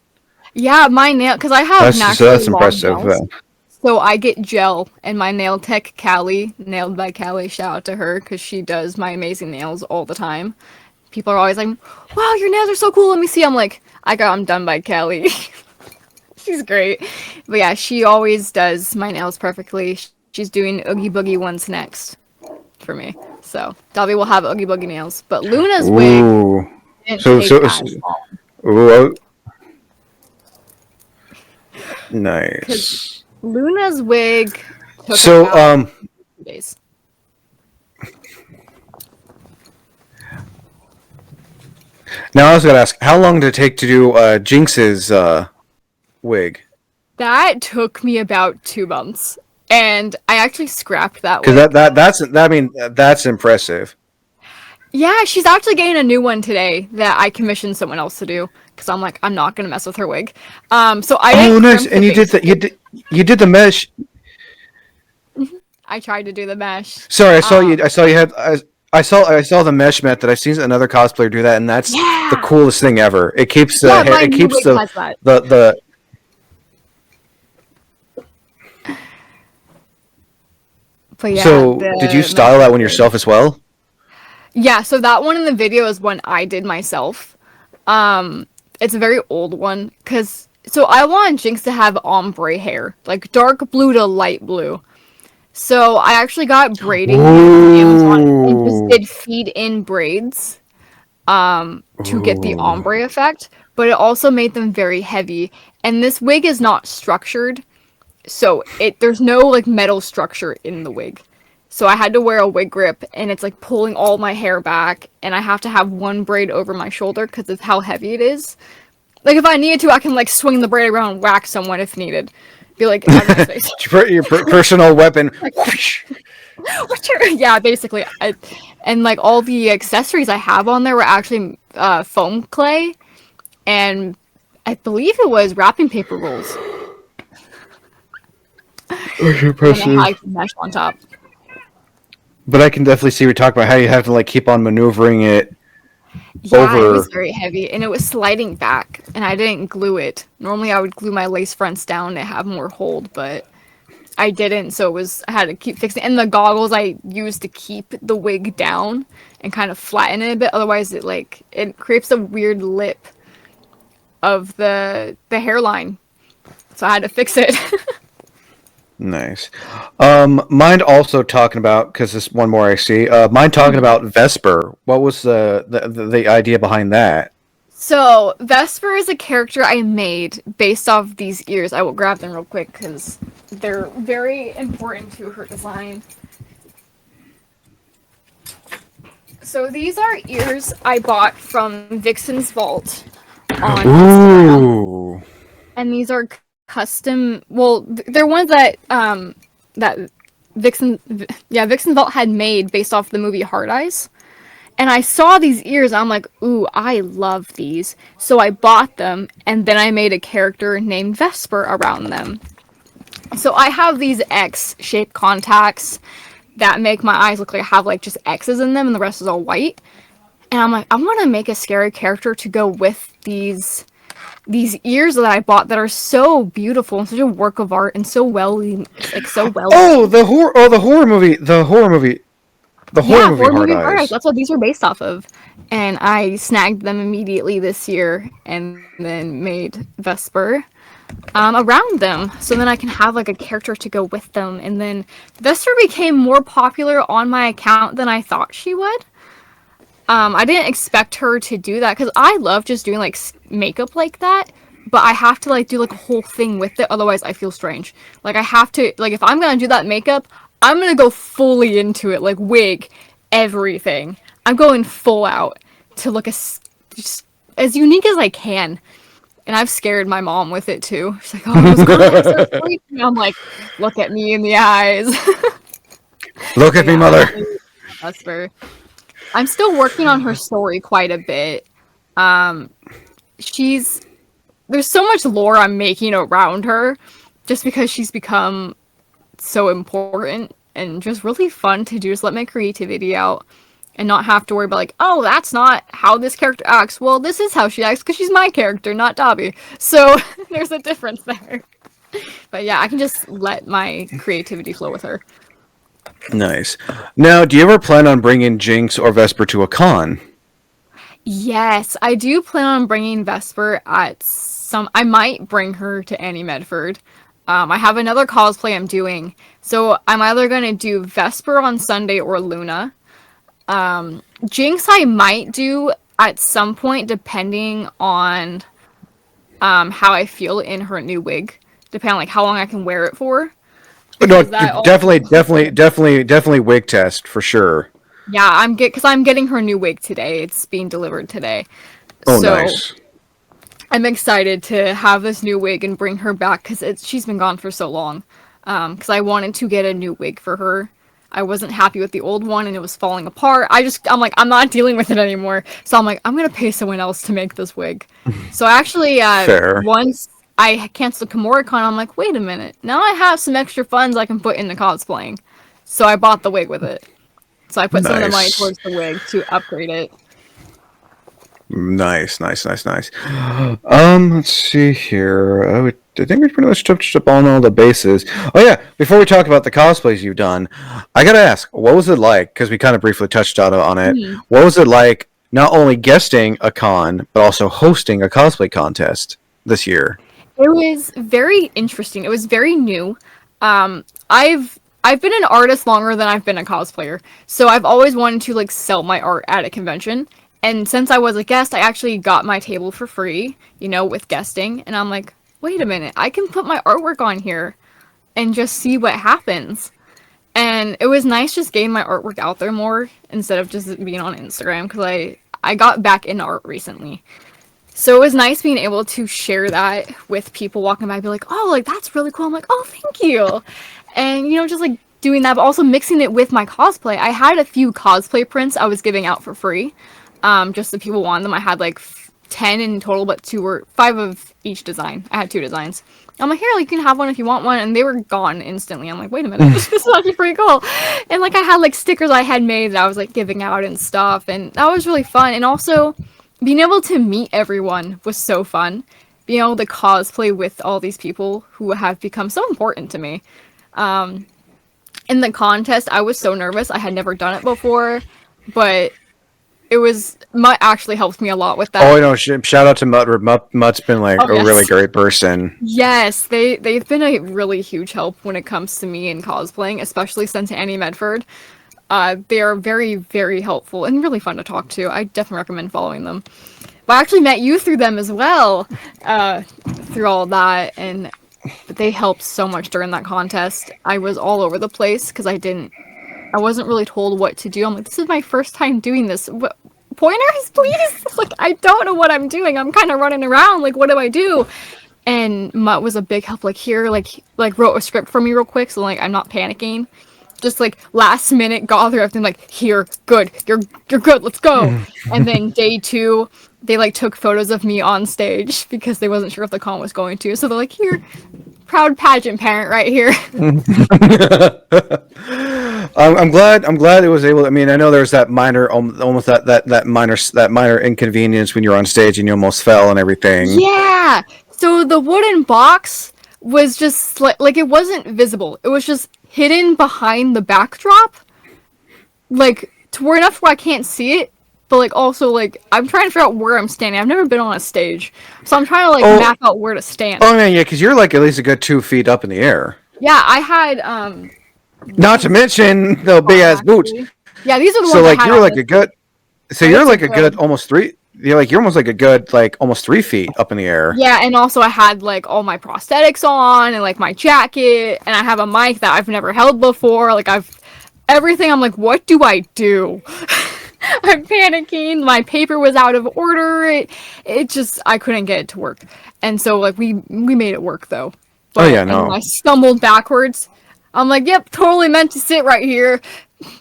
Yeah, my nail because I have naturally That's long impressive. nails, so I get gel, and my nail tech Callie, nailed by Callie, shout out to her because she does my amazing nails all the time. People are always like, "Wow, your nails are so cool. Let me see." I'm like, "I got them done by Callie." She's great. But yeah, she always does my nails perfectly. She's doing Oogie Boogie ones next for me. So Dobby will have Oogie Boogie nails. But Luna's wig Ooh. didn't So take so, as so long. ooh, Because nice. Luna's wig took So about 2 days. now I was gonna ask, how long did it take to do Jinx's wig? That took me about 2 months. And I actually scrapped that Because wig. I mean that's impressive. Yeah, she's actually getting a new one today that I commissioned someone else to do. Because I'm like, I'm not going to mess with her wig. So I Oh, didn't nice! crimp the And you did base the wig. you did the mesh. I tried to do the mesh. Sorry, I Um, saw you had I saw the mesh method. I've seen another cosplayer do that, and that's the yeah, coolest thing ever. It keeps the yeah, hair. my It new keeps wig has that. the. But yeah, So, did you the mesh style that one method. yourself as well? Yeah, so that one in the video is one I did myself. It's a very old one because so I want Jinx to have ombre hair, like dark blue to light blue. So I actually got braiding hair from Amazon and just Ooh, did feed in braids to get the ooh, ombre effect, but it also made them very heavy. And this wig is not structured, so it there's no like metal structure in the wig. So I had to wear a wig grip and it's like pulling all my hair back and I have to have one braid over my shoulder because of how heavy it is. Like if I needed to I can like swing the braid around and whack someone if needed. Be like, have a nice face. your personal weapon. Like, yeah, basically. And like all the accessories I have on there were actually foam clay and I believe it was wrapping paper rolls. That's And then I impressive. had mesh on top. But I can definitely see you talk about how you have to like keep on maneuvering it Yeah, it was over. very heavy and it was sliding back and I didn't glue it. Normally I would glue my lace fronts down to have more hold, but I didn't, so I had to keep fixing. And the goggles I used to keep the wig down and kind of flatten it a bit. Otherwise, it creates a weird lip of the hairline. So I had to fix it. Nice. Mine also talking about because this one more I see. Mine talking Mhm. about Vesper. What was the idea behind that? So Vesper is a character I made based off these ears. I will grab them real quick because they're very important to her design. So these are ears I bought from Vixen's Vault on Instagram. Ooh. And these are custom. Well, they're ones that Vixen Vault had made based off the movie Hard Eyes. And I saw these ears, and I'm like, ooh, I love these. So I bought them, and then I made a character named Vesper around them. So I have these X-shaped contacts that make my eyes look like I have like just X's in them, and the rest is all white. And I'm like, I want to make a scary character to go with these ears that I bought that are so beautiful and such a work of art and so so well Oh, made. the horror. Oh, the horror movie. The horror movie. The horror Yeah, movie. horror Hard movie Paradise. Eyes. That's what these were based off of. And I snagged them immediately this year and then made Vesper around them. So then I can have like a character to go with them. And then Vesper became more popular on my account than I thought she would. I didn't expect her to do that because I love just doing like makeup like that. But I have to like do like a whole thing with it, otherwise I feel strange. Like I have to like if I'm gonna do that makeup, I'm gonna go fully into it, like wig, everything. I'm going full out to look just as unique as I can. And I've scared my mom with it too. She's like, "Oh, those contacts are freaking." I'm like, "Look at me in the eyes." Look But at me, yeah, I'm mother. really Vesper. I'm still working on her story quite a bit. She's there's so much lore I'm making around her just because she's become so important and just really fun to do. Just let my creativity out and not have to worry about like, oh, that's not how this character acts. Well, this is how she acts because she's my character, not Dobby. So there's a difference there. But yeah, I can just let my creativity flow with her. Nice. Now, do you ever plan on bringing Jinx or Vesper to a con? Yes, I do plan on bringing Vesper at some. I might bring her to Annie Medford. I have another cosplay I'm doing, so I'm either gonna do Vesper on Sunday or Luna. Jinx I might do at some point, depending on how I feel in her new wig, depending on like how long I can wear it for, No, because that also definitely, helps with definitely, definitely, definitely wig test for sure. yeah, I'm getting her new wig today. It's being delivered today. Oh, So nice. I'm excited to have this new wig and bring her back because she's been gone for so long. Because I wanted to get a new wig for her. I wasn't happy with the old one and it was falling apart. I'm like, I'm not dealing with it anymore. So I'm like, I'm gonna pay someone else to make this wig. So actually, Fair. once I canceled KimuraCon, I'm like, wait a minute. Now I have some extra funds I can put into cosplaying. So I bought the wig with it. So I put some of the money Nice. towards the wig to upgrade it. Nice, nice, nice, nice. Let's see here. I think we pretty much touched up on all the bases. Oh yeah, before we talk about the cosplays you've done, I gotta ask, what was it like? Because we kind of briefly touched on it. Mhm. What was it like not only guesting a con but also hosting a cosplay contest this year? It was very interesting. It was very new. I've been an artist longer than I've been a cosplayer, so I've always wanted to like sell my art at a convention. And since I was a guest, I actually got my table for free, with guesting. And I'm like, wait a minute, I can put my artwork on here and just see what happens. And it was nice just getting my artwork out there more instead of just being on Instagram because I got back into art recently. So it was nice being able to share that with people walking by, be like, "Oh, like that's really cool." I'm like, "Oh, thank you," and just like doing that, but also mixing it with my cosplay. I had a few cosplay prints I was giving out for free, just so people wanted them. I had like 10 in total, but 5 of each design. I had 2 designs. I'm like, here, like, you can have one if you want one, and they were gone instantly. I'm like, wait a minute, this is actually pretty cool. And like, I had like stickers I had made that I was like giving out and stuff, and that was really fun. And also, being able to meet everyone was so fun. Being able to cosplay with all these people who have become so important to me. In the contest, I was so nervous. I had never done it before, but Mutt actually helped me a lot with Oh, that. shout out to Mutt. Mutt's been like Oh a really yes. great person. Yes, they've been a really huge help when it comes to me in cosplaying, especially since Annie Medford. They are very, very helpful and really fun to talk to. I definitely recommend following them. But I actually met you through them as well, through all of that, and they helped so much during that contest. I was all over the place because I wasn't really told what to do. I'm like, this is my first time doing this. What, pointers, please? Like, I don't know what I'm doing. I'm kind of running around. Like, what do I do? And Mutt was a big help. Like, here, like wrote a script for me real quick, so like I'm not panicking. Just like last minute got through everything. Like, here, good, you're good. Let's go. And then day 2, they like took photos of me on stage because they wasn't sure if the con was going to. So they're like, here, proud pageant parent right here. I'm glad. I'm glad it was able. I mean, I know there's that minor, almost that minor inconvenience when you're on stage and you almost fell and everything. Yeah. So the wooden box was just like it wasn't visible. It was just hidden behind the backdrop, like to where enough where I can't see it. But like also like I'm trying to figure out where I'm standing. I've never been on a stage, so I'm trying to like Oh, map out where to stand. oh man, yeah, because you're like at least a good 2 feet up in the air. Yeah, I had Not to mention the big on ass boots. actually. Yeah, these are the So ones I like had you're on like this. a good. So And you're it's a like a good good. almost 3. You're almost like a good like almost 3 feet up in the air. Yeah, and also I had like all my prosthetics on and like my jacket, and I have a mic that I've never held before. Like I've everything. I'm like, what do I do? I'm panicking. My paper was out of order. It just I couldn't get it to work, and so like we made it work though. Oh But yeah, and then no. I stumbled backwards. I'm like, yep, totally meant to sit right here.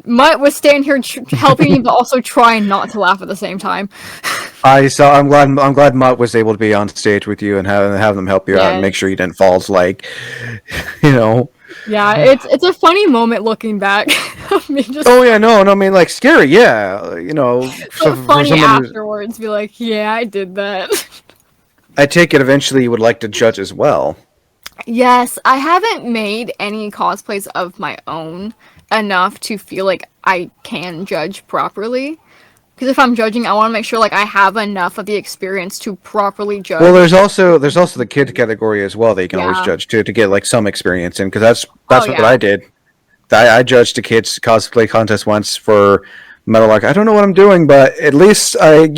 Mutt was standing here helping me, but also trying not to laugh at the same time. I saw. I'm glad Mutt was able to be on stage with you and have them help you out and Yeah, make sure you didn't fall. It's like, you know. yeah, it's a funny moment looking back of me just Oh yeah, no, no. I mean, like scary. Yeah, you know. So but for funny someone who's, afterwards. Be like, yeah, I did that. I take it eventually you would like to judge as well. Yes, I haven't made any cosplays of my own enough to feel like I can judge properly. Because if I'm judging, I want to make sure like I have enough of the experience to properly Well, judge. there's also the kid category as well that you can always Yeah. judge too to get like some experience in because Oh that's what yeah. I did. I judged a kids cosplay contest once for Metal Arc. I don't know what I'm doing, but at least I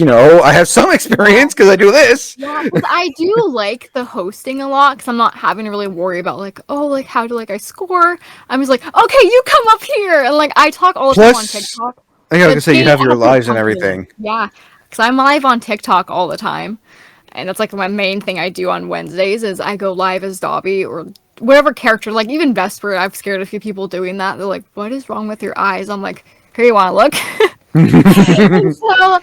have some Yeah. experience because I do this. Yeah, because I do like the hosting a lot because I'm not having to really worry about like, oh, like how do like I score? I'm just like, okay, you come up here, and like I talk all the time on Plus, TikTok, I so gotta it's say you getting have your actually lives and comfortable. everything. Yeah, because I'm live on TikTok all the time, and that's like my main thing I do on Wednesdays is I go live as Dobby or whatever character. Like even Vesper, I've scared a few people doing that. They're like, "What is wrong with your eyes?" I'm like, "Here, you want to look?" And so,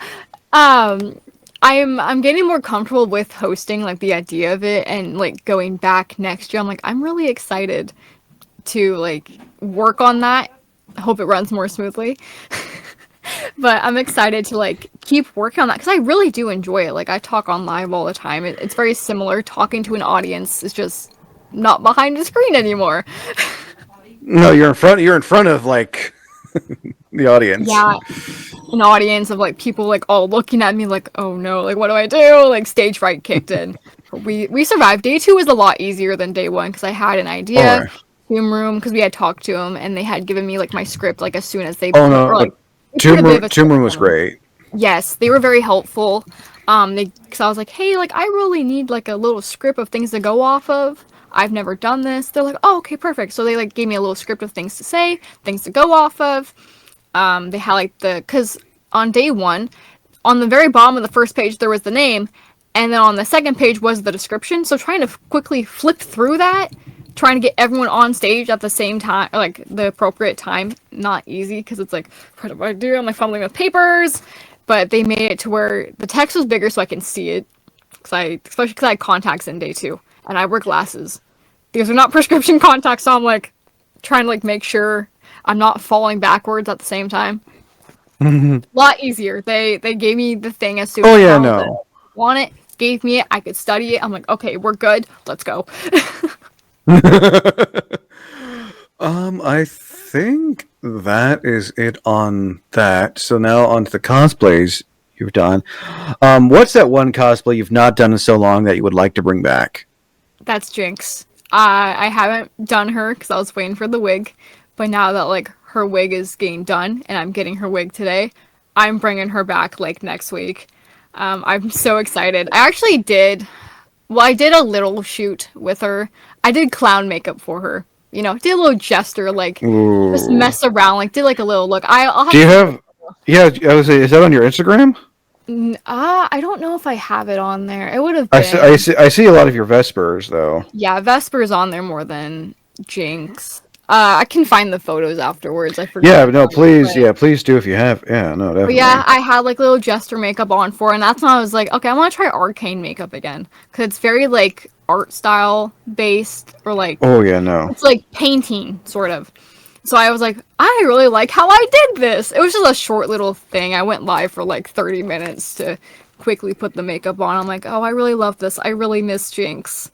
um, I'm getting more comfortable with hosting, like the idea of it, and like going back next year. I'm like, I'm really excited to like work on that. I hope it runs more smoothly. But I'm excited to like keep working on that because I really do enjoy it. Like I talk on live all the time. It's very similar. Talking to an audience is just not behind the screen anymore. No, you're in front. You're in front of like the audience. Yeah, an audience of like people like all looking at me like, oh no, like what do I do? Like stage fright kicked in. But we survived. Day two was a lot easier than day one because I had an idea, Oh, Zoom room because we had talked to them and they had given me like my script like as soon as they oh put or no, like they put a bit of a Tomb script Room was for me. great. Yes, they were very helpful. They because I was like, hey, like I really need like a little script of things to go off of. I've never done this. They're like, oh, okay, perfect. So they like gave me a little script of things to say, things to go off of. They had like because on day one, on the very bottom of the first page there was the name, and then on the second page was the description. So trying to quickly flip through that, trying to get everyone on stage at the same time, like the appropriate time, not easy because it's like, what do I do? I'm like fumbling with papers, but they made it to where the text was bigger so I can see it. Especially because I had contacts in day two, and I wear glasses. These are not prescription contacts, so I'm like trying to like make sure I'm not falling backwards at the same time. Oh Lot easier. They gave me the thing as soon as yeah, Carol said, no. want it, gave me it, I could study it. I'm like, okay, we're good. Let's go. I think that is it on that. So now on to the cosplays you've done. What's that one cosplay you've not done in so long that you would like to bring back? That's Jinx. I haven't done her because I was waiting for the wig, but now that like her wig is getting done and I'm getting her wig today, I'm bringing her back like next week. I'm so excited. I actually did. Well, I did a little shoot with her. I did clown makeup for her. You know, did a little gesture, like just Ooh. mess around, like did like a little look. I'll Do have you to take a. have? Yeah, I was say, is that on your Instagram? I don't know if I have it on there. It would have I see, I been. see. I see a lot of your Vespers though. Yeah, Vesper's on there more than Jinx. I can find the photos afterwards. I forgot Yeah, about no, it, please, yeah, please do if you have. Yeah, no, but yeah, definitely. I had like little jester makeup on for, her, and that's when I was like, okay, I want to try arcane makeup again because it's very like art style based or like Oh yeah, no. it's like painting sort of. So I was like, I really like how I did this. It was just a short little thing. I went live for like 30 minutes to quickly put the makeup on. I'm like, oh, I really love this. I really miss Jinx.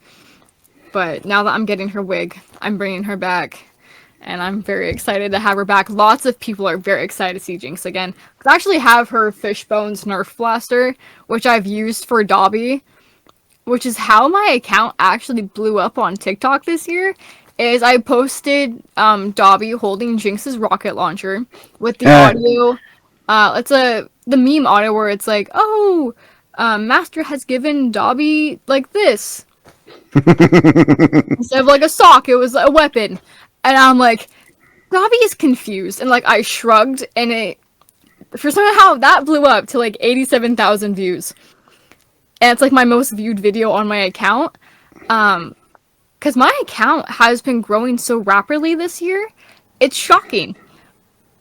But now that I'm getting her wig, I'm bringing her back. And I'm very excited to have her back. Lots of people are very excited to see Jinx again. I actually have her Fishbones Nerf Blaster, which I've used for Dobby, which is how my account actually blew up on TikTok this year. Is I posted Dobby holding Jinx's rocket launcher with the Eh. audio. It's the meme audio where it's like, oh, Master has given Dobby like this instead of like a sock. It was a weapon, and I'm like, Dobby is confused, and like I shrugged, and it for somehow that blew up to like 87,000 views, and it's like my most viewed video on my account. Because because my account has been growing so rapidly this year. It's shocking.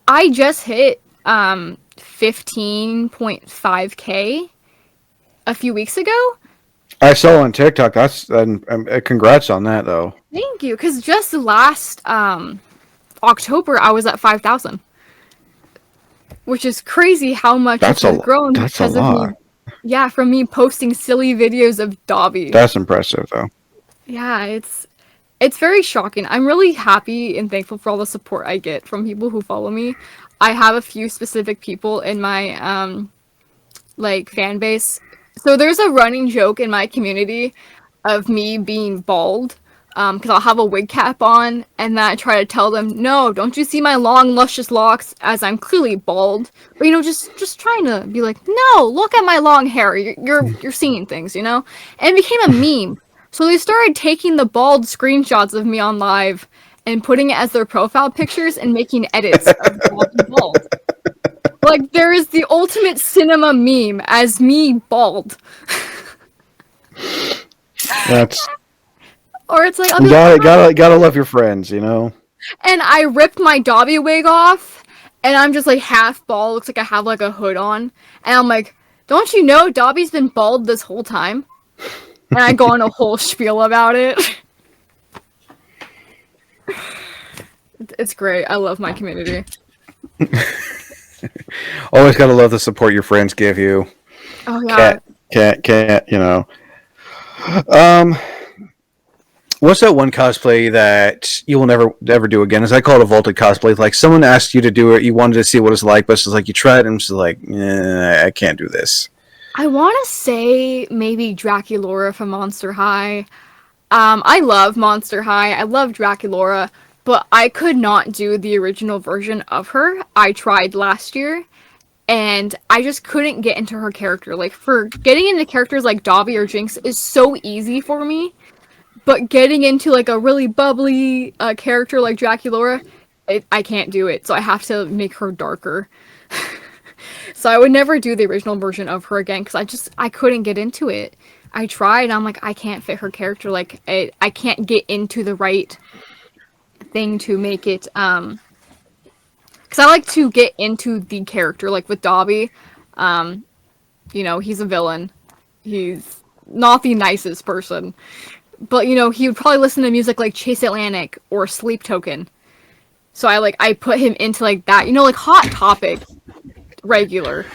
I just hit 15.5K a few weeks ago. I saw on TikTok. That's congrats on that though. Thank you. Because just last October, I was at 5,000, which is crazy how much it has grown That's a because of me. lot. Yeah, from me posting silly videos of Dobby. That's impressive though. Yeah, it's very shocking. I'm really happy and thankful for all the support I get from people who follow me. I have a few specific people in my like fan base. So there's a running joke in my community of me being bald. Because I'll have a wig cap on, and then I try to tell them, "No, don't you see my long, luscious locks? As I'm clearly bald." But just trying to be like, "No, look at my long hair. You're seeing things, you know." And it became a meme. So they started taking the bald screenshots of me on live and putting it as their profile pictures and making edits of bald and bald. Like there is the ultimate cinema meme as me bald. That's Or it's like I'll you be like, gotta love your friends, you know. and I ripped my Dobby wig off, and I'm just like half bald. Looks like I have like a hood on, and I'm like, "Don't you know Dobby's been bald this whole time?" And I go on a whole spiel about it. It's great. I love my community. Always gotta love the support your friends give you. Oh yeah. Can't. You know. Um, what's that one cosplay that you will never ever do again? As I call it a vaulted cosplay. Like someone asked you to do it, you wanted to see what it's like, but it's like you tried, and it's like, I can't do this. I want to say maybe Draculaura from Monster High. I love Monster High. I love Draculaura, but I could not do the original version of her. I tried last year, and I just couldn't get into her character. Like, for getting into characters like Dobby or Jinx is so easy for me, but getting into like a really bubbly character like Draculaura, I can't do it. So I have to make her darker. So I would never do the original version of her again because I couldn't get into it. I tried. I'm like, I can't fit her character. Like I can't get into the right thing to make it. Because I like to get into the character. Like with Dobby, he's a villain. He's not the nicest person, but he would probably listen to music like Chase Atlantic or Sleep Token. So I put him into like that. Like Hot Topic. Regular.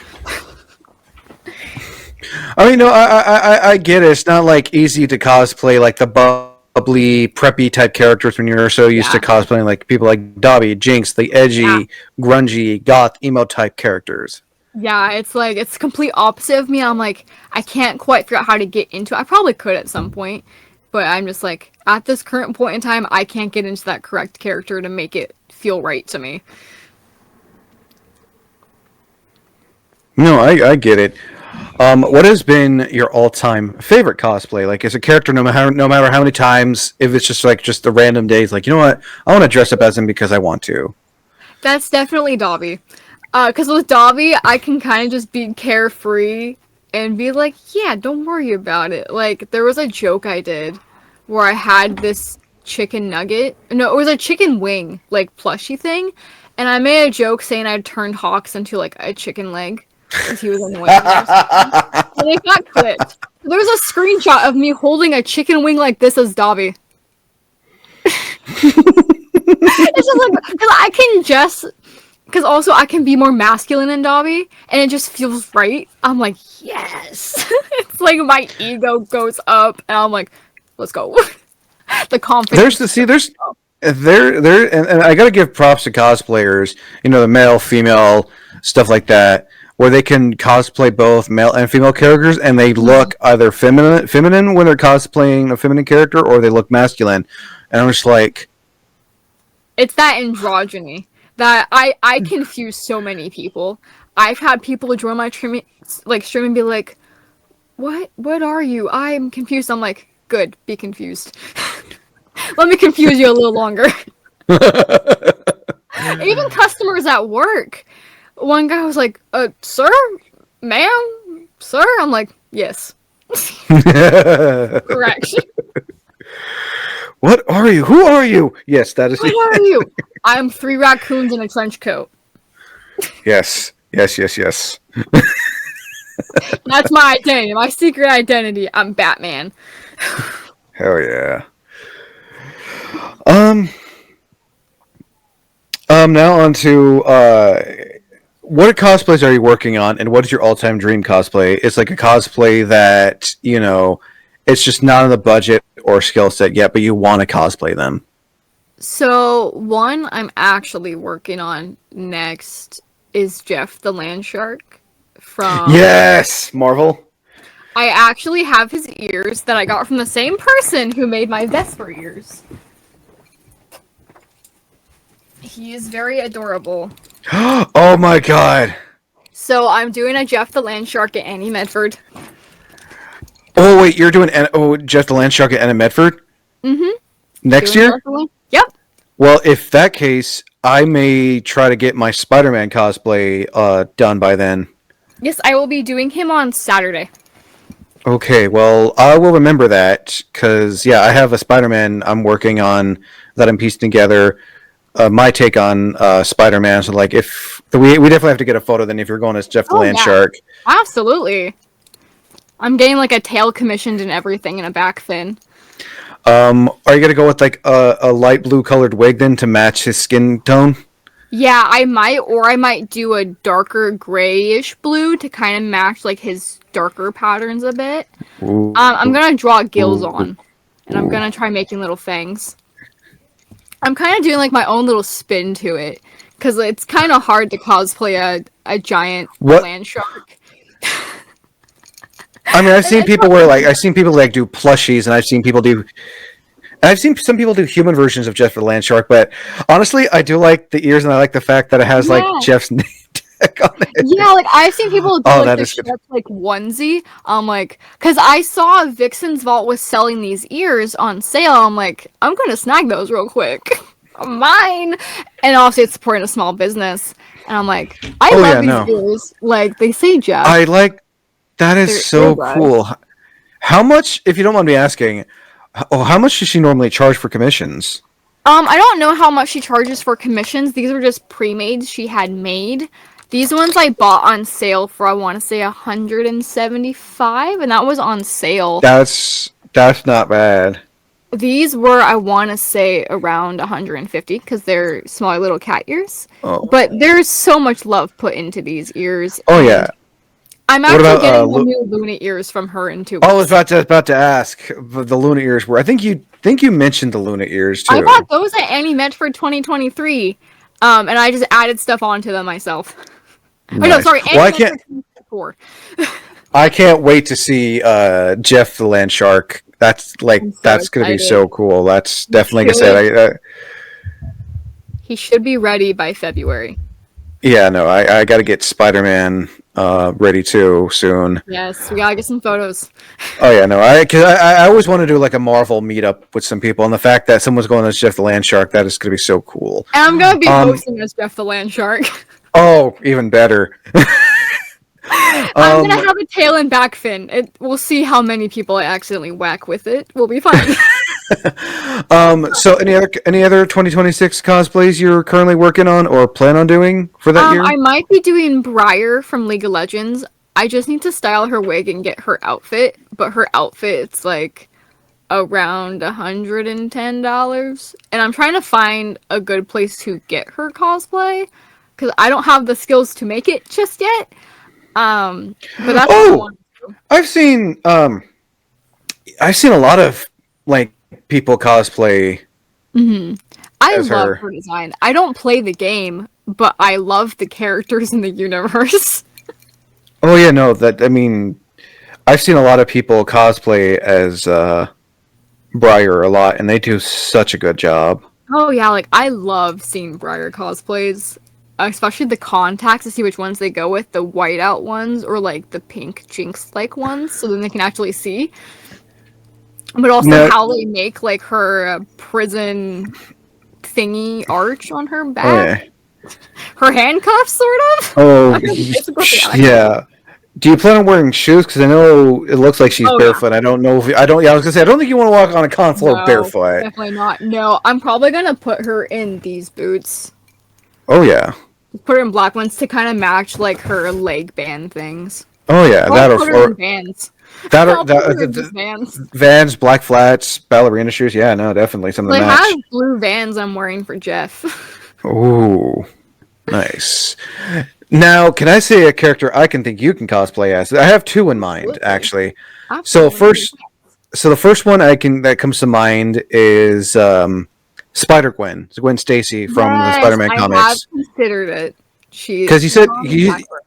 I mean, no, I get it. It's not like easy to cosplay like the bubbly, preppy type characters when you're so used to cosplaying like people like Dobby, Jinx, the edgy, grungy, goth, emo type characters. Yeah, it's complete opposite of me. I'm like, I can't quite figure out how to get into it. I probably could at some point, but I'm just like, at this current point in time, I can't get into that correct character to make it feel right to me. No, I get it. What has been your all-time favorite cosplay? Like, as a character, no matter how many times, if it's just the random days, like you know what, I want to dress up as him because I want to. That's definitely Dobby. Because with Dobby, I can kind of just be carefree and be like, yeah, don't worry about it. Like, there was a joke I did where I had this chicken nugget. No, it was a chicken wing, like, plushie thing. And I made a joke saying I'd turned Hawks into, like, a chicken leg. Because he was annoying. And it got clipped. There was a screenshot of me holding a chicken wing like this as Dobby. It's just like, because I can just... Because also I can be more masculine than Dobby, and it just feels right. I'm like, yes! It's like my ego goes up, and I'm like, let's go. The confidence. And I gotta give props to cosplayers, the male, female, stuff like that, where they can cosplay both male and female characters, and they look either feminine when they're cosplaying a feminine character, or they look masculine. And I'm just like... It's that androgyny that I confuse so many people. I've had people join my stream and be like, what are you? I'm confused. I'm like, good, be confused. Let me confuse you a little longer. Even customers at work. One guy was like, sir? Ma'am? Sir? I'm like, yes. Correct. What are you? Who are you? Yes, that is. What are you? I'm 3 raccoons in a trench coat. Yes, yes, yes, yes. That's my identity. My secret identity. I'm Batman. Hell yeah. Um. Now on to what cosplays are you working on, and what is your all-time dream cosplay? It's like a cosplay that it's just not on the budget or skill set yet, but you want to cosplay them. So, one I'm actually working on next is Jeff the Land Shark from. Yes, Marvel. I actually have his ears that I got from the same person who made my Vesper ears. He is very adorable. Oh my god. So, I'm doing a Jeff the Land Shark at Annie Medford. Oh wait, you're doing Jeff the Land Shark at Anna Medford Mm-hmm. next Doing year? Yep. Well, if that case, I may try to get my Spider-Man cosplay done by then. Yes, I will be doing him on Saturday. Okay, well, I will remember that because yeah, I have a Spider-Man I'm working on that I'm piecing together. My take on Spider-Man. So like, if we definitely have to get a photo. Then if you're going as Jeff the Oh, Land yeah. Shark, Absolutely. I'm getting like a tail commissioned and everything and a back fin. are you gonna go with like a light blue colored wig then to match his skin tone? Yeah, I might, or I might do a darker grayish blue to kind of match like his darker patterns a bit. Ooh, I'm gonna draw gills ooh, on, and I'm ooh. gonna try making little fangs. I'm kind of doing like my own little spin to it, because it's kind of hard to cosplay a giant What? land shark. I mean, And it's not I've seen people like do plushies, and I've seen some people do human versions of Jeff the Land Shark. But honestly, I do like the ears, and I like the fact that it has like yeah. Jeff's name tag on it. Yeah, like I've seen people do Oh, like that the is good. Shrek like onesie. Like, cause I saw Vixen's Vault was selling these ears on sale. I'm like, I'm gonna snag those real quick. Mine. And obviously, it's supporting a small business. And I'm like, I Oh love yeah, these no, ears. Like they say, Jeff. I like that is They're so earbuds. cool. How much, if you don't mind me asking, how much does she normally charge for commissions? I don't know how much she charges for commissions. These were just pre-mades she had made. These ones I bought on sale for I want to say 175, and that was on sale. That's not bad. These were, I want to say, around 150 because they're small little cat ears. Oh, But there's so much love put into these ears, oh yeah. and I'm What actually about getting the new Luna ears from her in 2 I was weeks. about to ask the Luna ears were. I think you mentioned the Luna ears I too. bought those at Annie Medford 2023, and I just added stuff onto them myself. Oh no, Nice. sorry, Well, Annie Medford 2024. I can't wait to see Jeff the Land Shark. I'm so That's gonna be excited. so cool. That's He definitely gonna say. should, he should be ready by February. Yeah, no, I got to get Spider Man ready too soon. Yes, we gotta get some photos. Oh yeah, no, I always want to do like a Marvel meetup with some people, and the fact that someone's going as Jeff the Land Shark, that is gonna be so cool. And I'm gonna be Um, hosting as Jeff the Land Shark. oh, even better. I'm gonna um, have a tail and back fin. We'll see how many people I accidentally whack with it. We'll be fine. so any other 2026 cosplays you're currently working on or plan on doing for that year? I might be doing Briar from League of Legends. I just need to style her wig and get her outfit, but her outfit's like around $110, and I'm trying to find a good place to get her cosplay because I don't have the skills to make it just yet. But that's what I Oh, want to do. I've seen I've seen a lot of like people cosplay I as love her. her design. I don't play the game, but I love the characters in the universe. Oh yeah, no, that I mean, I've seen a lot of people cosplay as Briar a lot, and they do such a good job. Oh yeah, like I love seeing Briar cosplays, especially the contacts to see which ones they go with, the whiteout ones or like the pink Jinx like ones, so then they can actually see. But also No, how they make like her prison thingy arch on her oh back, yeah, her handcuffs, sort of. oh I think it's what they are. yeah. Do you plan on wearing shoes? Because I know it looks like she's Oh yeah. barefoot. I don't know if I don't. Yeah, I was gonna say I don't think you want to walk on a con floor No, barefoot. definitely not. No, I'm probably gonna put her in these boots. Oh yeah. Put her in black ones to kind of match like her leg band things. Oh yeah. I'll That put her in or Vans. that or I'll put that her in just Vans. Vans, black flats, ballerina shoes. Yeah, no, definitely something So to I have match. blue Vans I'm wearing for Jeff. Ooh, nice. Now, can I say a character I can think you can cosplay as? I have two in mind, Absolutely. actually. So Absolutely. first, so the first one I can that comes to mind is Spider Gwen, Gwen Stacy from the Yes, Spider-Man I have comics. considered it. Because She's on the back row.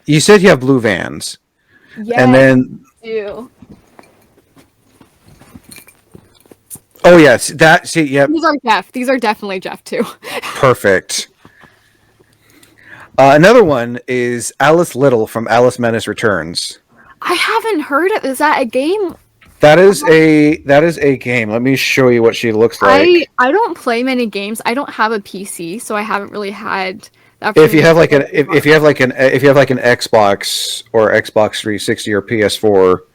you said you have blue Vans, and Yes, then I do. oh yes, that see yep, These are Jeff. These are definitely Jeff too. perfect. Another one is Alice Little from Alice Menace Returns. I haven't heard of. Is that a game? That is a game. Let me show you what she looks like. I don't play many games. I don't have a PC, so I haven't really had the If you opportunity have to like play an a lot. if you have like an if you have like an Xbox or Xbox 360 or PS4,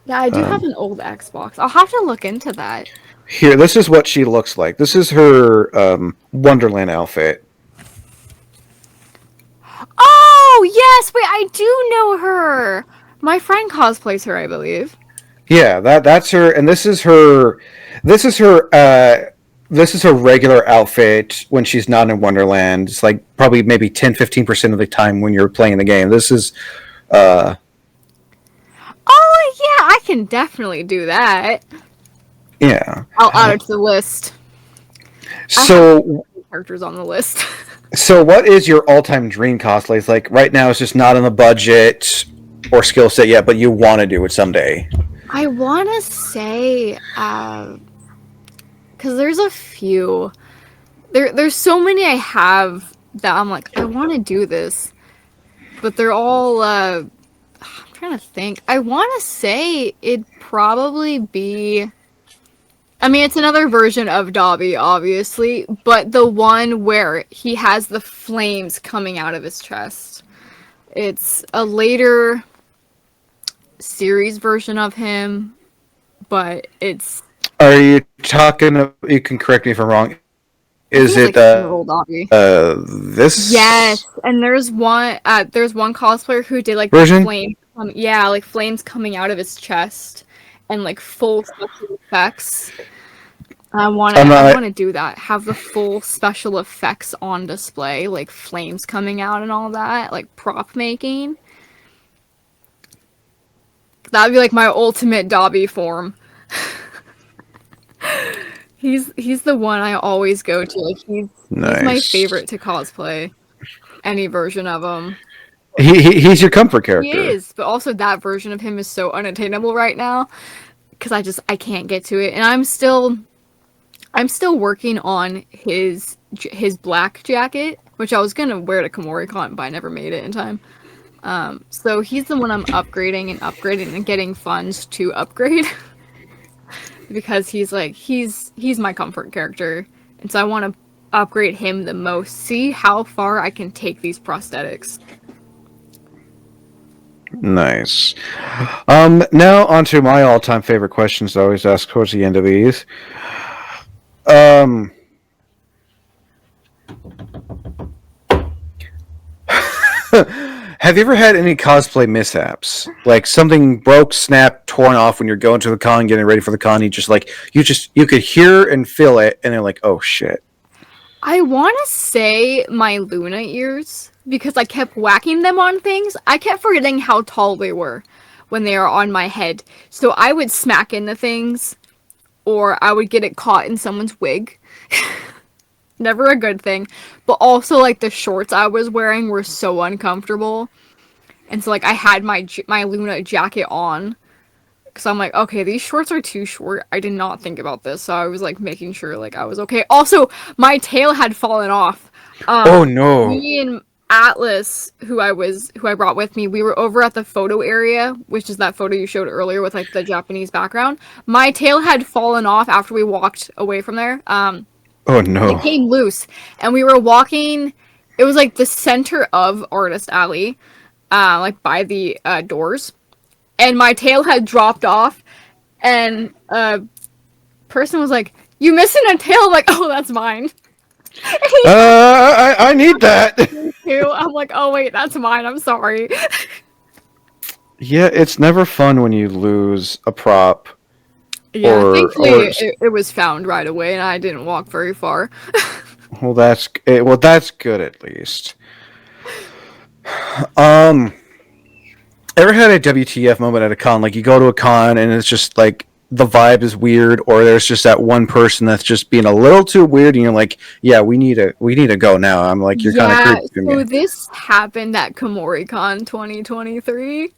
Yeah, I do have an old Xbox. I'll have to look into that. here this is what she looks like. This is her Wonderland outfit. Oh, yes! Wait, I do know her! My friend cosplays her, I believe. Yeah, that's her, and this is her. This is her. This is her regular outfit when she's not in Wonderland. It's like probably maybe 10-15% of the time when you're playing the game. This is uh Oh, yeah, I can definitely do that. yeah. I'll add it to the list. I have So characters on the list. so what is your all-time dream cosplay? It's like right now it's just not on the budget or skill set yet, but you want to do it someday. I want to say, because there's a few. There's so many I have that I'm like, I want to do this. But they're all, I'm trying to think. I want to say it'd probably be. I mean, it's another version of Dobby, obviously, but the one where he has the flames coming out of his chest. It's a later series version of him, but it's. Are you talking? You can correct me if I'm wrong. I think Is it's it like Emerald Dobby. this Yes, and there's one cosplayer who did like the version? flame, yeah, like flames coming out of his chest, and like full special effects. I'm I not. wanna do that. Have the full special effects on display, like flames coming out and all that, like prop making. That'd be like my ultimate Dobby form. He's the one I always go to. Like he's my Nice. favorite to cosplay. Any version of him. He's your comfort He character. is, but also that version of him is so unattainable right now because I can't get to it, and I'm still working on his black jacket, which I was gonna wear to KomoriCon, but I never made it in time. So he's the one I'm upgrading and getting funds to upgrade because he's my comfort character, and so I want to upgrade him the most. See how far I can take these prosthetics. Nice. Now onto my all-time favorite questions I always ask towards the end of these. Um, have you ever had any cosplay mishaps? Like something broke, snapped, torn off when you're going to the con, getting ready for the con. You could hear and feel it, and they're like, oh shit. I want to say my Luna ears because I kept whacking them on things. I kept forgetting how tall they were when they are on my head. So I would smack into things or I would get it caught in someone's wig. Never a good thing. But also like the shorts I was wearing were so uncomfortable. And so like I had my Luna jacket on because I'm like, okay, these shorts are too short. I did not think about this, so I was like making sure like I was okay. Also, my tail had fallen off. Oh no. Me and Atlas, who I brought with me, we were over at the photo area, which is that photo you showed earlier with like the Japanese background. My tail had fallen off after we walked away from there. Oh It no. came loose, and we were walking. It was like the center of Artist Alley, like by the doors, and my tail had dropped off, and person was like, "You missing a tail?" I'm like, "Oh, that's mine." And he I need that. too. I'm like, "Oh wait, that's mine. I'm sorry." Yeah, it's never fun when you lose a prop Yeah, or thankfully it was found right away, and I didn't walk very far. well that's good at least. Um, ever had a WTF moment at a con? Like you go to a con and it's just like the vibe is weird, or there's just that one person that's just being a little too weird, and you're like, yeah, we need to go now. I'm like, you're kind of Yeah, creepy to me. so this happened at KomoriCon 2023.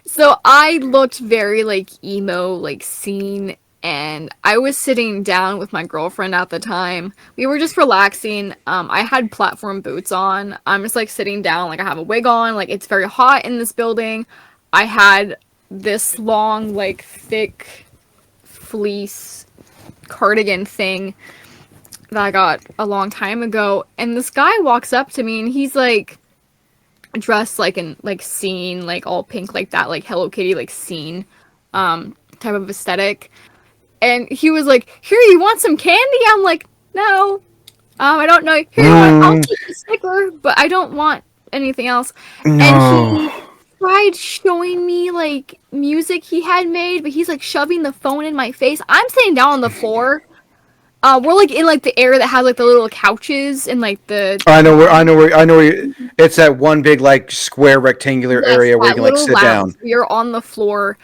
So I looked very like emo, like scene, and I was sitting down with my girlfriend at the time. We were just relaxing. I had platform boots on. I'm just like sitting down, like I have a wig on, like it's very hot in this building. I had this long, like thick fleece cardigan thing that I got a long time ago, and this guy walks up to me and he's like dressed like in like scene, like all pink like that, like Hello Kitty like scene type of aesthetic. And he was like, "Here, you want some candy?" I'm like, "No. I don't know. Here, I'll Mm, take the sticker, but I don't want anything else." And no, he tried showing me like music he had made, but he's like shoving the phone in my face. I'm sitting down on the floor. We're like in like the area that has like the little couches and like the I know where I lounge. know where I know where it's that one big like square rectangular Yes, area where you that can like little sit lounge. down. We are on the floor,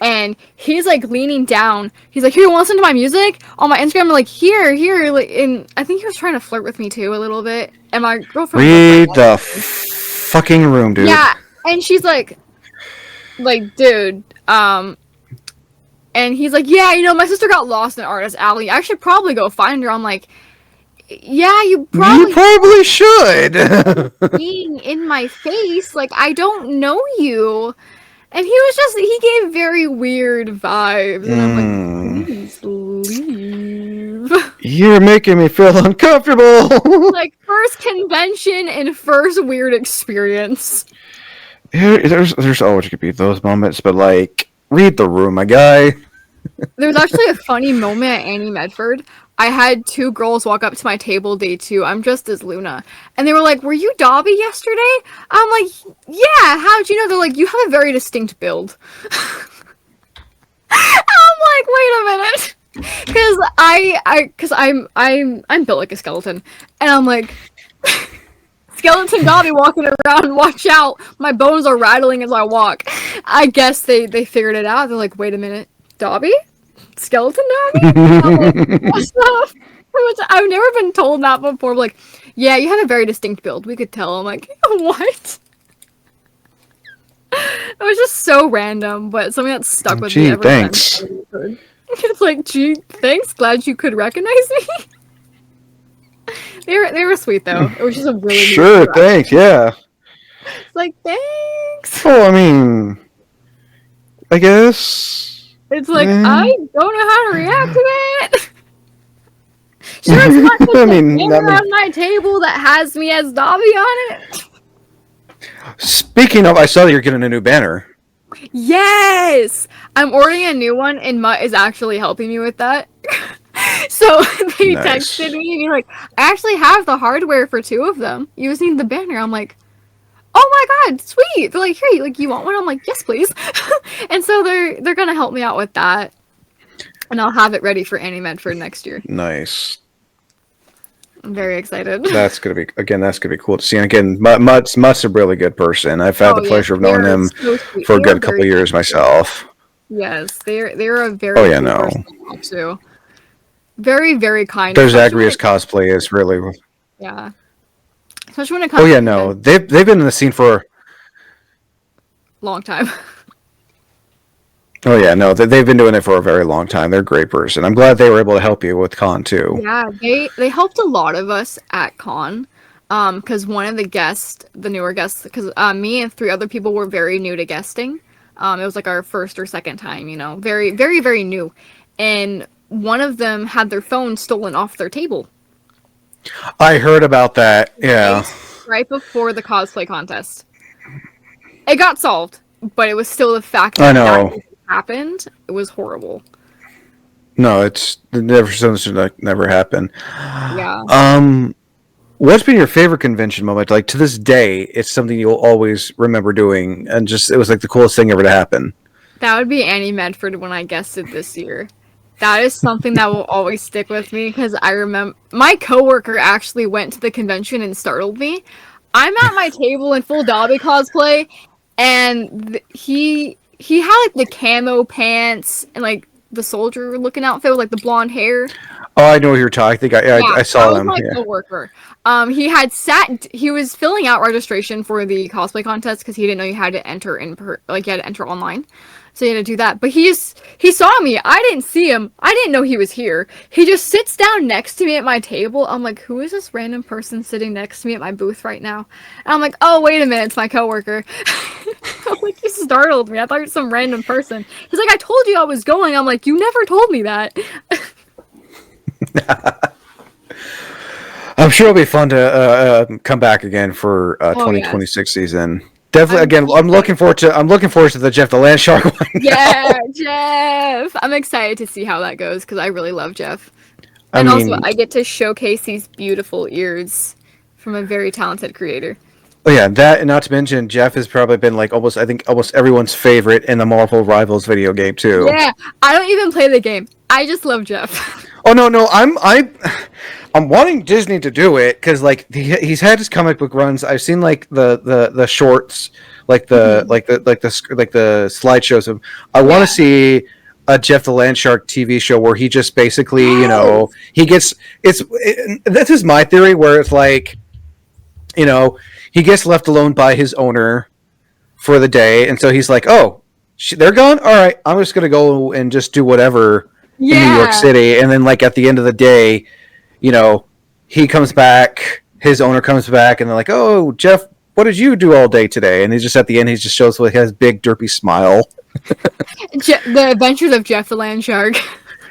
and he's like leaning down. He's like, "Here, you want to listen to my music on my Instagram?" I'm like, "Here, here." Like, and I think he was trying to flirt with me too a little bit. And my girlfriend was like, right Read the next to me. fucking room, dude. Yeah, and she's like, dude, and he's like, "Yeah, my sister got lost in Artist Alley. I should probably go find her." I'm like, "Yeah, you You probably probably should. being in my face. Like, I don't know you." And he gave very weird vibes, and I'm like, mm, please leave. you're making me feel uncomfortable. Like, first convention and first weird experience. There's always gonna be those moments, but like, read the room, my guy. There's actually a funny moment at Annie Medford. I had two girls walk up to my table day two. I'm dressed as Luna. And they were like, "Were you Dobby yesterday?" I'm like, "Yeah, how'd you know?" They're like, "You have a very distinct build." I'm like, "Wait a minute." Cause cause I'm built like a skeleton. And I'm like, skeleton Dobby walking around, watch out. My bones are rattling as I walk. I guess they figured it out. They're like, "Wait a minute, Dobby? Skeleton Dobby?" I'm like, what's up? I've never been told that before. Like, "Yeah, you have a very distinct build. We could tell." I'm like, "What?" It was just so random, but something that stuck with me Gee, ever since. thanks. It's like, "Gee, thanks. Glad you could recognize me." They were sweet though. It was just a really neat Sure, interaction. thanks. Yeah. It's like, "Thanks." Oh, I mean, I guess. It's like, I Eh. don't know how to react to it. Sure, it's not just I a mean, banner on my table that has me as Dobby on it. speaking of, I saw that you're getting a new banner. Yes! I'm ordering a new one, and Mutt is actually helping me with that. So they texted Nice. me and be like, "I actually have the hardware for two of them. You just need the banner." I'm like, "Oh my god, sweet!" They're like, "Here, you want one?" I'm like, "Yes, please." And so they're gonna help me out with that, and I'll have it ready for Annie Medford next year. Nice. I'm very excited. That's gonna be again. That's gonna be cool to see. And again, Mutt's a really good person. I've had Oh the yes, pleasure of they knowing are him so sweet. for a They are good couple very of nice years too. myself. Yes, they're a Oh very yeah, cool no. person to talk to. Very, very kind, Their especially when Zagreus it comes. cosplay is really. Yeah, especially when it Oh comes to yeah, no. convention. They've been in the scene for. Long time. Oh yeah, no. They've been doing it for a very long time. They're a great person. I'm glad they were able to help you with con too. Yeah, they helped a lot of us at con. Because one of the guests, the newer guests, because me and three other people were very new to guesting. It was like our first or second time, very, very, very new. And one of them had their phone stolen off their table. I heard about that. Yeah. Right, right before the cosplay contest. It got solved, but it was still the fact I that know. happened. It was horrible. No, it's never something should like never happen. Yeah. Um, what's been your favorite convention moment? Like to this day, it's something you'll always remember doing, and just it was like the coolest thing ever to happen. That would be Annie Medford when I guessed it this year. That is something that will always stick with me because I remember my coworker actually went to the convention and startled me. I'm at my table in full Dobby cosplay, and he had like the camo pants and like the soldier looking outfit with like the blonde hair. Oh, I know who you're talking. I think Yeah, I that saw was them. my Yeah. coworker. He was filling out registration for the cosplay contest because he didn't know you had to enter you had to enter online. So you had to do that. But he saw me. I didn't see him. I didn't know he was here. He just sits down next to me at my table. I'm like, who is this random person sitting next to me at my booth right now? And I'm like, oh wait a minute, it's my coworker. I'm like, you startled me. I thought you were some random person. He's like, I told you I was going. I'm like, you never told me that. I'm sure it'll be fun to come back again for Oh yes. 2026 season. Definitely. I'm Again, I'm looking forward to the Jeff the Land Shark one. Yeah, Jeff. I'm excited to see how that goes because I really love Jeff. I And also, mean, I get to showcase these beautiful ears from a very talented creator. oh yeah, that and not to mention Jeff has probably been like almost I think almost everyone's favorite in the Marvel Rivals video game too. Yeah, I don't even play the game. I just love Jeff. Oh no, I'm wanting Disney to do it because like he's had his comic book runs. I've seen like the shorts, like the Mhm. like the slideshows of. I want to Yeah. see a Jeff the Landshark TV show where he just basically Yes. he gets this is my theory where it's like you know he gets left alone by his owner for the day, and so he's like, oh, they're gone. All right, I'm just gonna go and just do whatever in New York Yeah. City, and then like at the end of the day, you know, he comes back, his owner comes back, and they're like, "Oh, Jeff, what did you do all day today?" And he's just at the end, he just shows with his big derpy smile. The Adventures of Jeff the Land Shark.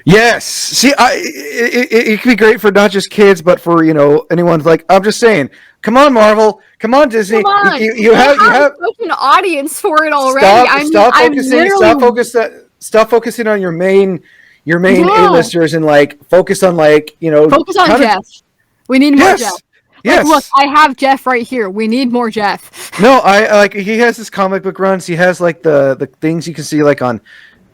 Yes, see, it could be great for not just kids, but for anyone. Like I'm just saying, come on, Marvel, come on, Disney, Come on. you They have have such an audience for it already. stop I'm literally stop focusing on your main yeah. A-listers and like focus on like Focus on kind of Jeff. We need more Jeff. yes. Like, look, Yes. I have Jeff right here. We need more Jeff. No, I like he has his comic book runs. He has like the things you can see like on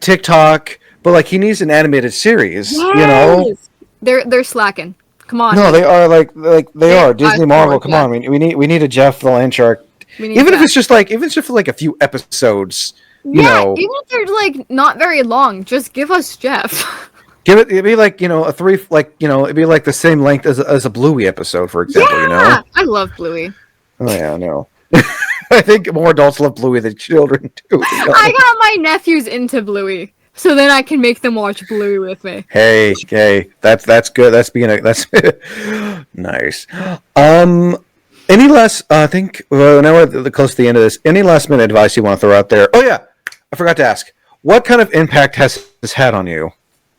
TikTok, but like he needs an animated series. Yes. They're slacking. Come on, No, they Disney. are like they are I Disney need more Marvel. Come Jeff. on, we need a Jeff the Landshark. We need Even if Jeff. it's just like for like a few episodes, you Yeah, know, even if they're like not very long, just give us Jeff. it'd be like a three it'd be like the same length as a Bluey episode, for example. Yeah, I love Bluey. Oh yeah, no. I think more adults love Bluey than children do. I got my nephews into Bluey, so then I can make them watch Bluey with me. Hey, that's good. That's nice. Any last? I think now we're close to the end of this. Any last minute advice you want to throw out there? Oh yeah, I forgot to ask. What kind of impact has this had on you,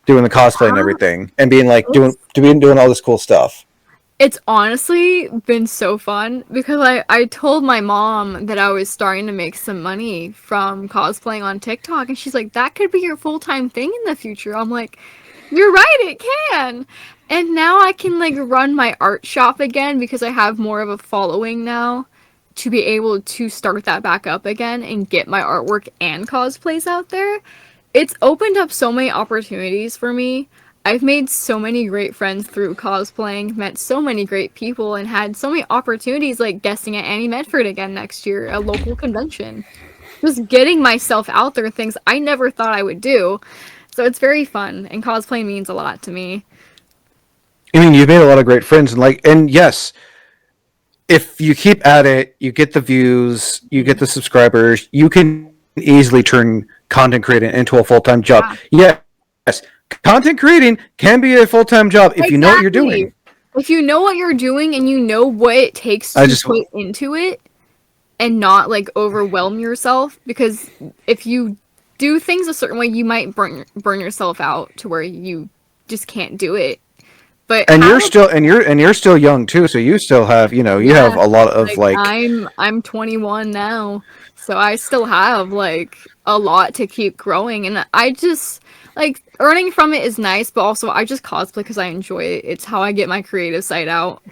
doing the cosplay and everything, and being like doing all this cool stuff? It's honestly been so fun because I told my mom that I was starting to make some money from cosplaying on TikTok, and she's like, that could be your full-time thing in the future. I'm like, you're right, it can. And now I can like run my art shop again because I have more of a following now to be able to start that back up again and get my artwork and cosplays out there. It's opened up so many opportunities for me. I've made so many great friends through cosplaying, met so many great people, and had so many opportunities like guesting at Annie Medford again next year, a local convention. Just getting myself out there, things I never thought I would do. So it's very fun, and cosplay means a lot to me. I mean, you've made a lot of great friends, and yes, if you keep at it, you get the views, you get the subscribers, you can easily turn content creating into a full-time job. Yeah. Yes, content creating can be a full-time job if you know what you're doing. If you know what you're doing and you know what it takes to put into it and not like overwhelm yourself, because if you do things a certain way, you might burn yourself out to where you just can't do it. But you're still young too, so you still have have a lot of I'm 21 now, so I still have like a lot to keep growing, and I just like earning from it is nice, but also I just cosplay because I enjoy it. It's how I get my creative side out.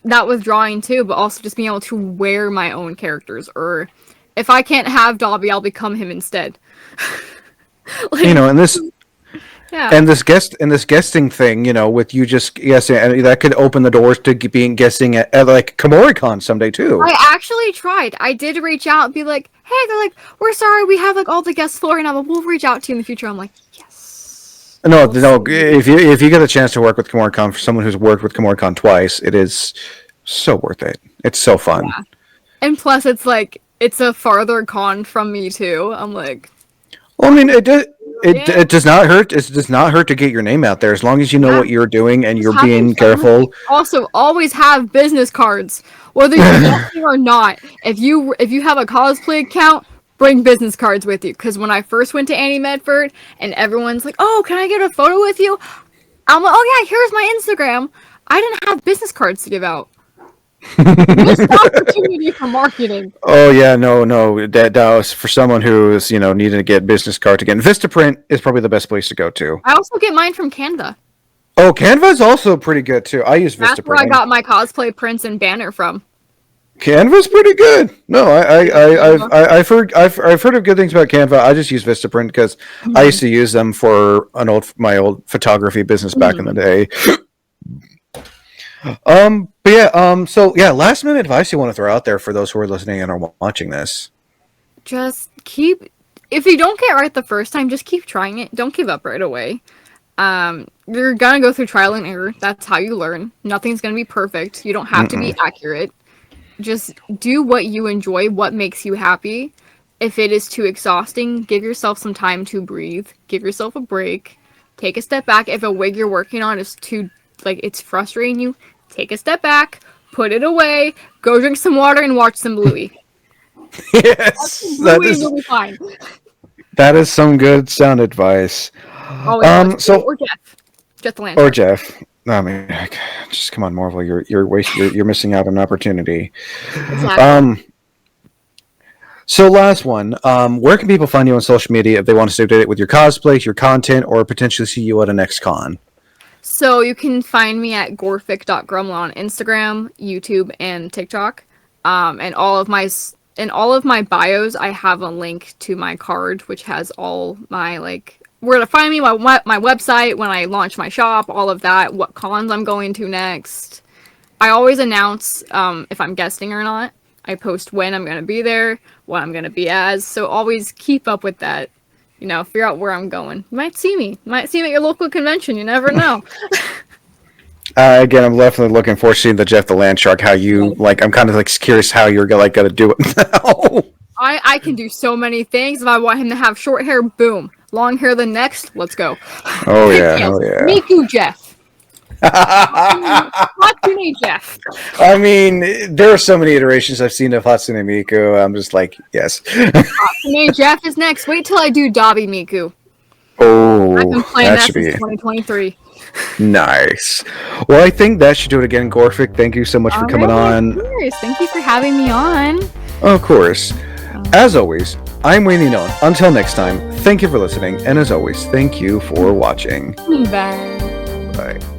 That with drawing too, but also just being able to wear my own characters, or if I can't have Dobby, I'll become him instead. You Like, know, and this yeah. and this guesting thing, you know, with you just guessing, and that could open the doors to being guessing at like KomoriCon someday too. I actually tried. I did reach out and be like, hey, they're like, we're sorry, we have like all the guests for right now, but we'll reach out to you in the future. I'm like, yes. No, We'll no. see. If you get a chance to work with KomoriCon, for someone who's worked with KomoriCon twice, it is so worth it. It's so fun. Yeah. And plus, it's like, it's a farther con from me too. I'm like, Well, I mean, yeah, it does not hurt. It does not hurt to get your name out there as long as you know yeah. what you're doing and Just you're having being fun with it. careful. Also, always have business cards, whether you're guessing or not. If you have a cosplay account, bring business cards with you. Because when I first went to Annie Medford and everyone's like, "Oh, can I get a photo with you?" I'm like, "Oh yeah, here's my Instagram." I didn't have business cards to give out. Missed opportunity for marketing. Oh yeah, no. That was for someone who's needing to get business cards again. Vistaprint is probably the best place to go to. I also get mine from Canva. Oh, Canva is also pretty good too. I use That's where I Vistaprint. got my cosplay prints and banner from. Canva's pretty good. No, Canva. I've heard of good things about Canva. I just use Vistaprint because I used to use them for my old photography business back in the day. But yeah, so yeah, last minute advice you want to throw out there for those who are listening and are watching this. Just keep. If you don't get right the first time, just keep trying it. Don't give up right away. You're gonna go through trial and error. That's how you learn. Nothing's gonna be perfect. You don't have to be accurate. Just do what you enjoy, what makes you happy. If it is too exhausting, give yourself some time to breathe. Give yourself a break. Take a step back. If a wig you're working on is too, like, it's frustrating you, take a step back, put it away, go drink some water, and watch some Bluey. Yes, Bluey will be fine. that is some good sound advice. Oh, yeah. So Or Jeff. Jeff the or Lantern. Jeff. I mean, just come on, Marvel. You're missing out on an opportunity. Exactly. So last one. Where can people find you on social media if they want to stay updated with your cosplay, your content, or potentially see you at a next con? So you can find me at gorephic.gremlin on Instagram, YouTube, and TikTok. And all of my bios, I have a link to my card, which has all my where to find me, my website, when I launch my shop, all of that, what cons I'm going to next. I always announce if I'm guesting or not. I post when I'm gonna be there, what I'm gonna be as. So always keep up with that. Figure out where I'm going. You might see me. You might see me at your local convention. You never know. Again, I'm definitely looking forward to seeing the Jeff the Land Shark. How you I'm kind of curious how you're gonna do it now. I can do so many things. If I want him to have short hair, boom. Long hair, the next. Let's go. Oh yeah, Yes. oh yeah. Miku Jeff. Hatsune Jeff. I mean, there are so many iterations I've seen of Hatsune Miku. I'm just like, yes. Hatsune Jeff is next. Wait till I do Dobby Miku. Oh, I've been playing that should since be 2023. nice. Well, I think that should do it again, Gorephic. Thank you so much for coming on. Of course. Thank you for having me on. Of course. As always, I'm Wayne Known. Until next time, thank you for listening, and as always, thank you for watching. Bye. Bye.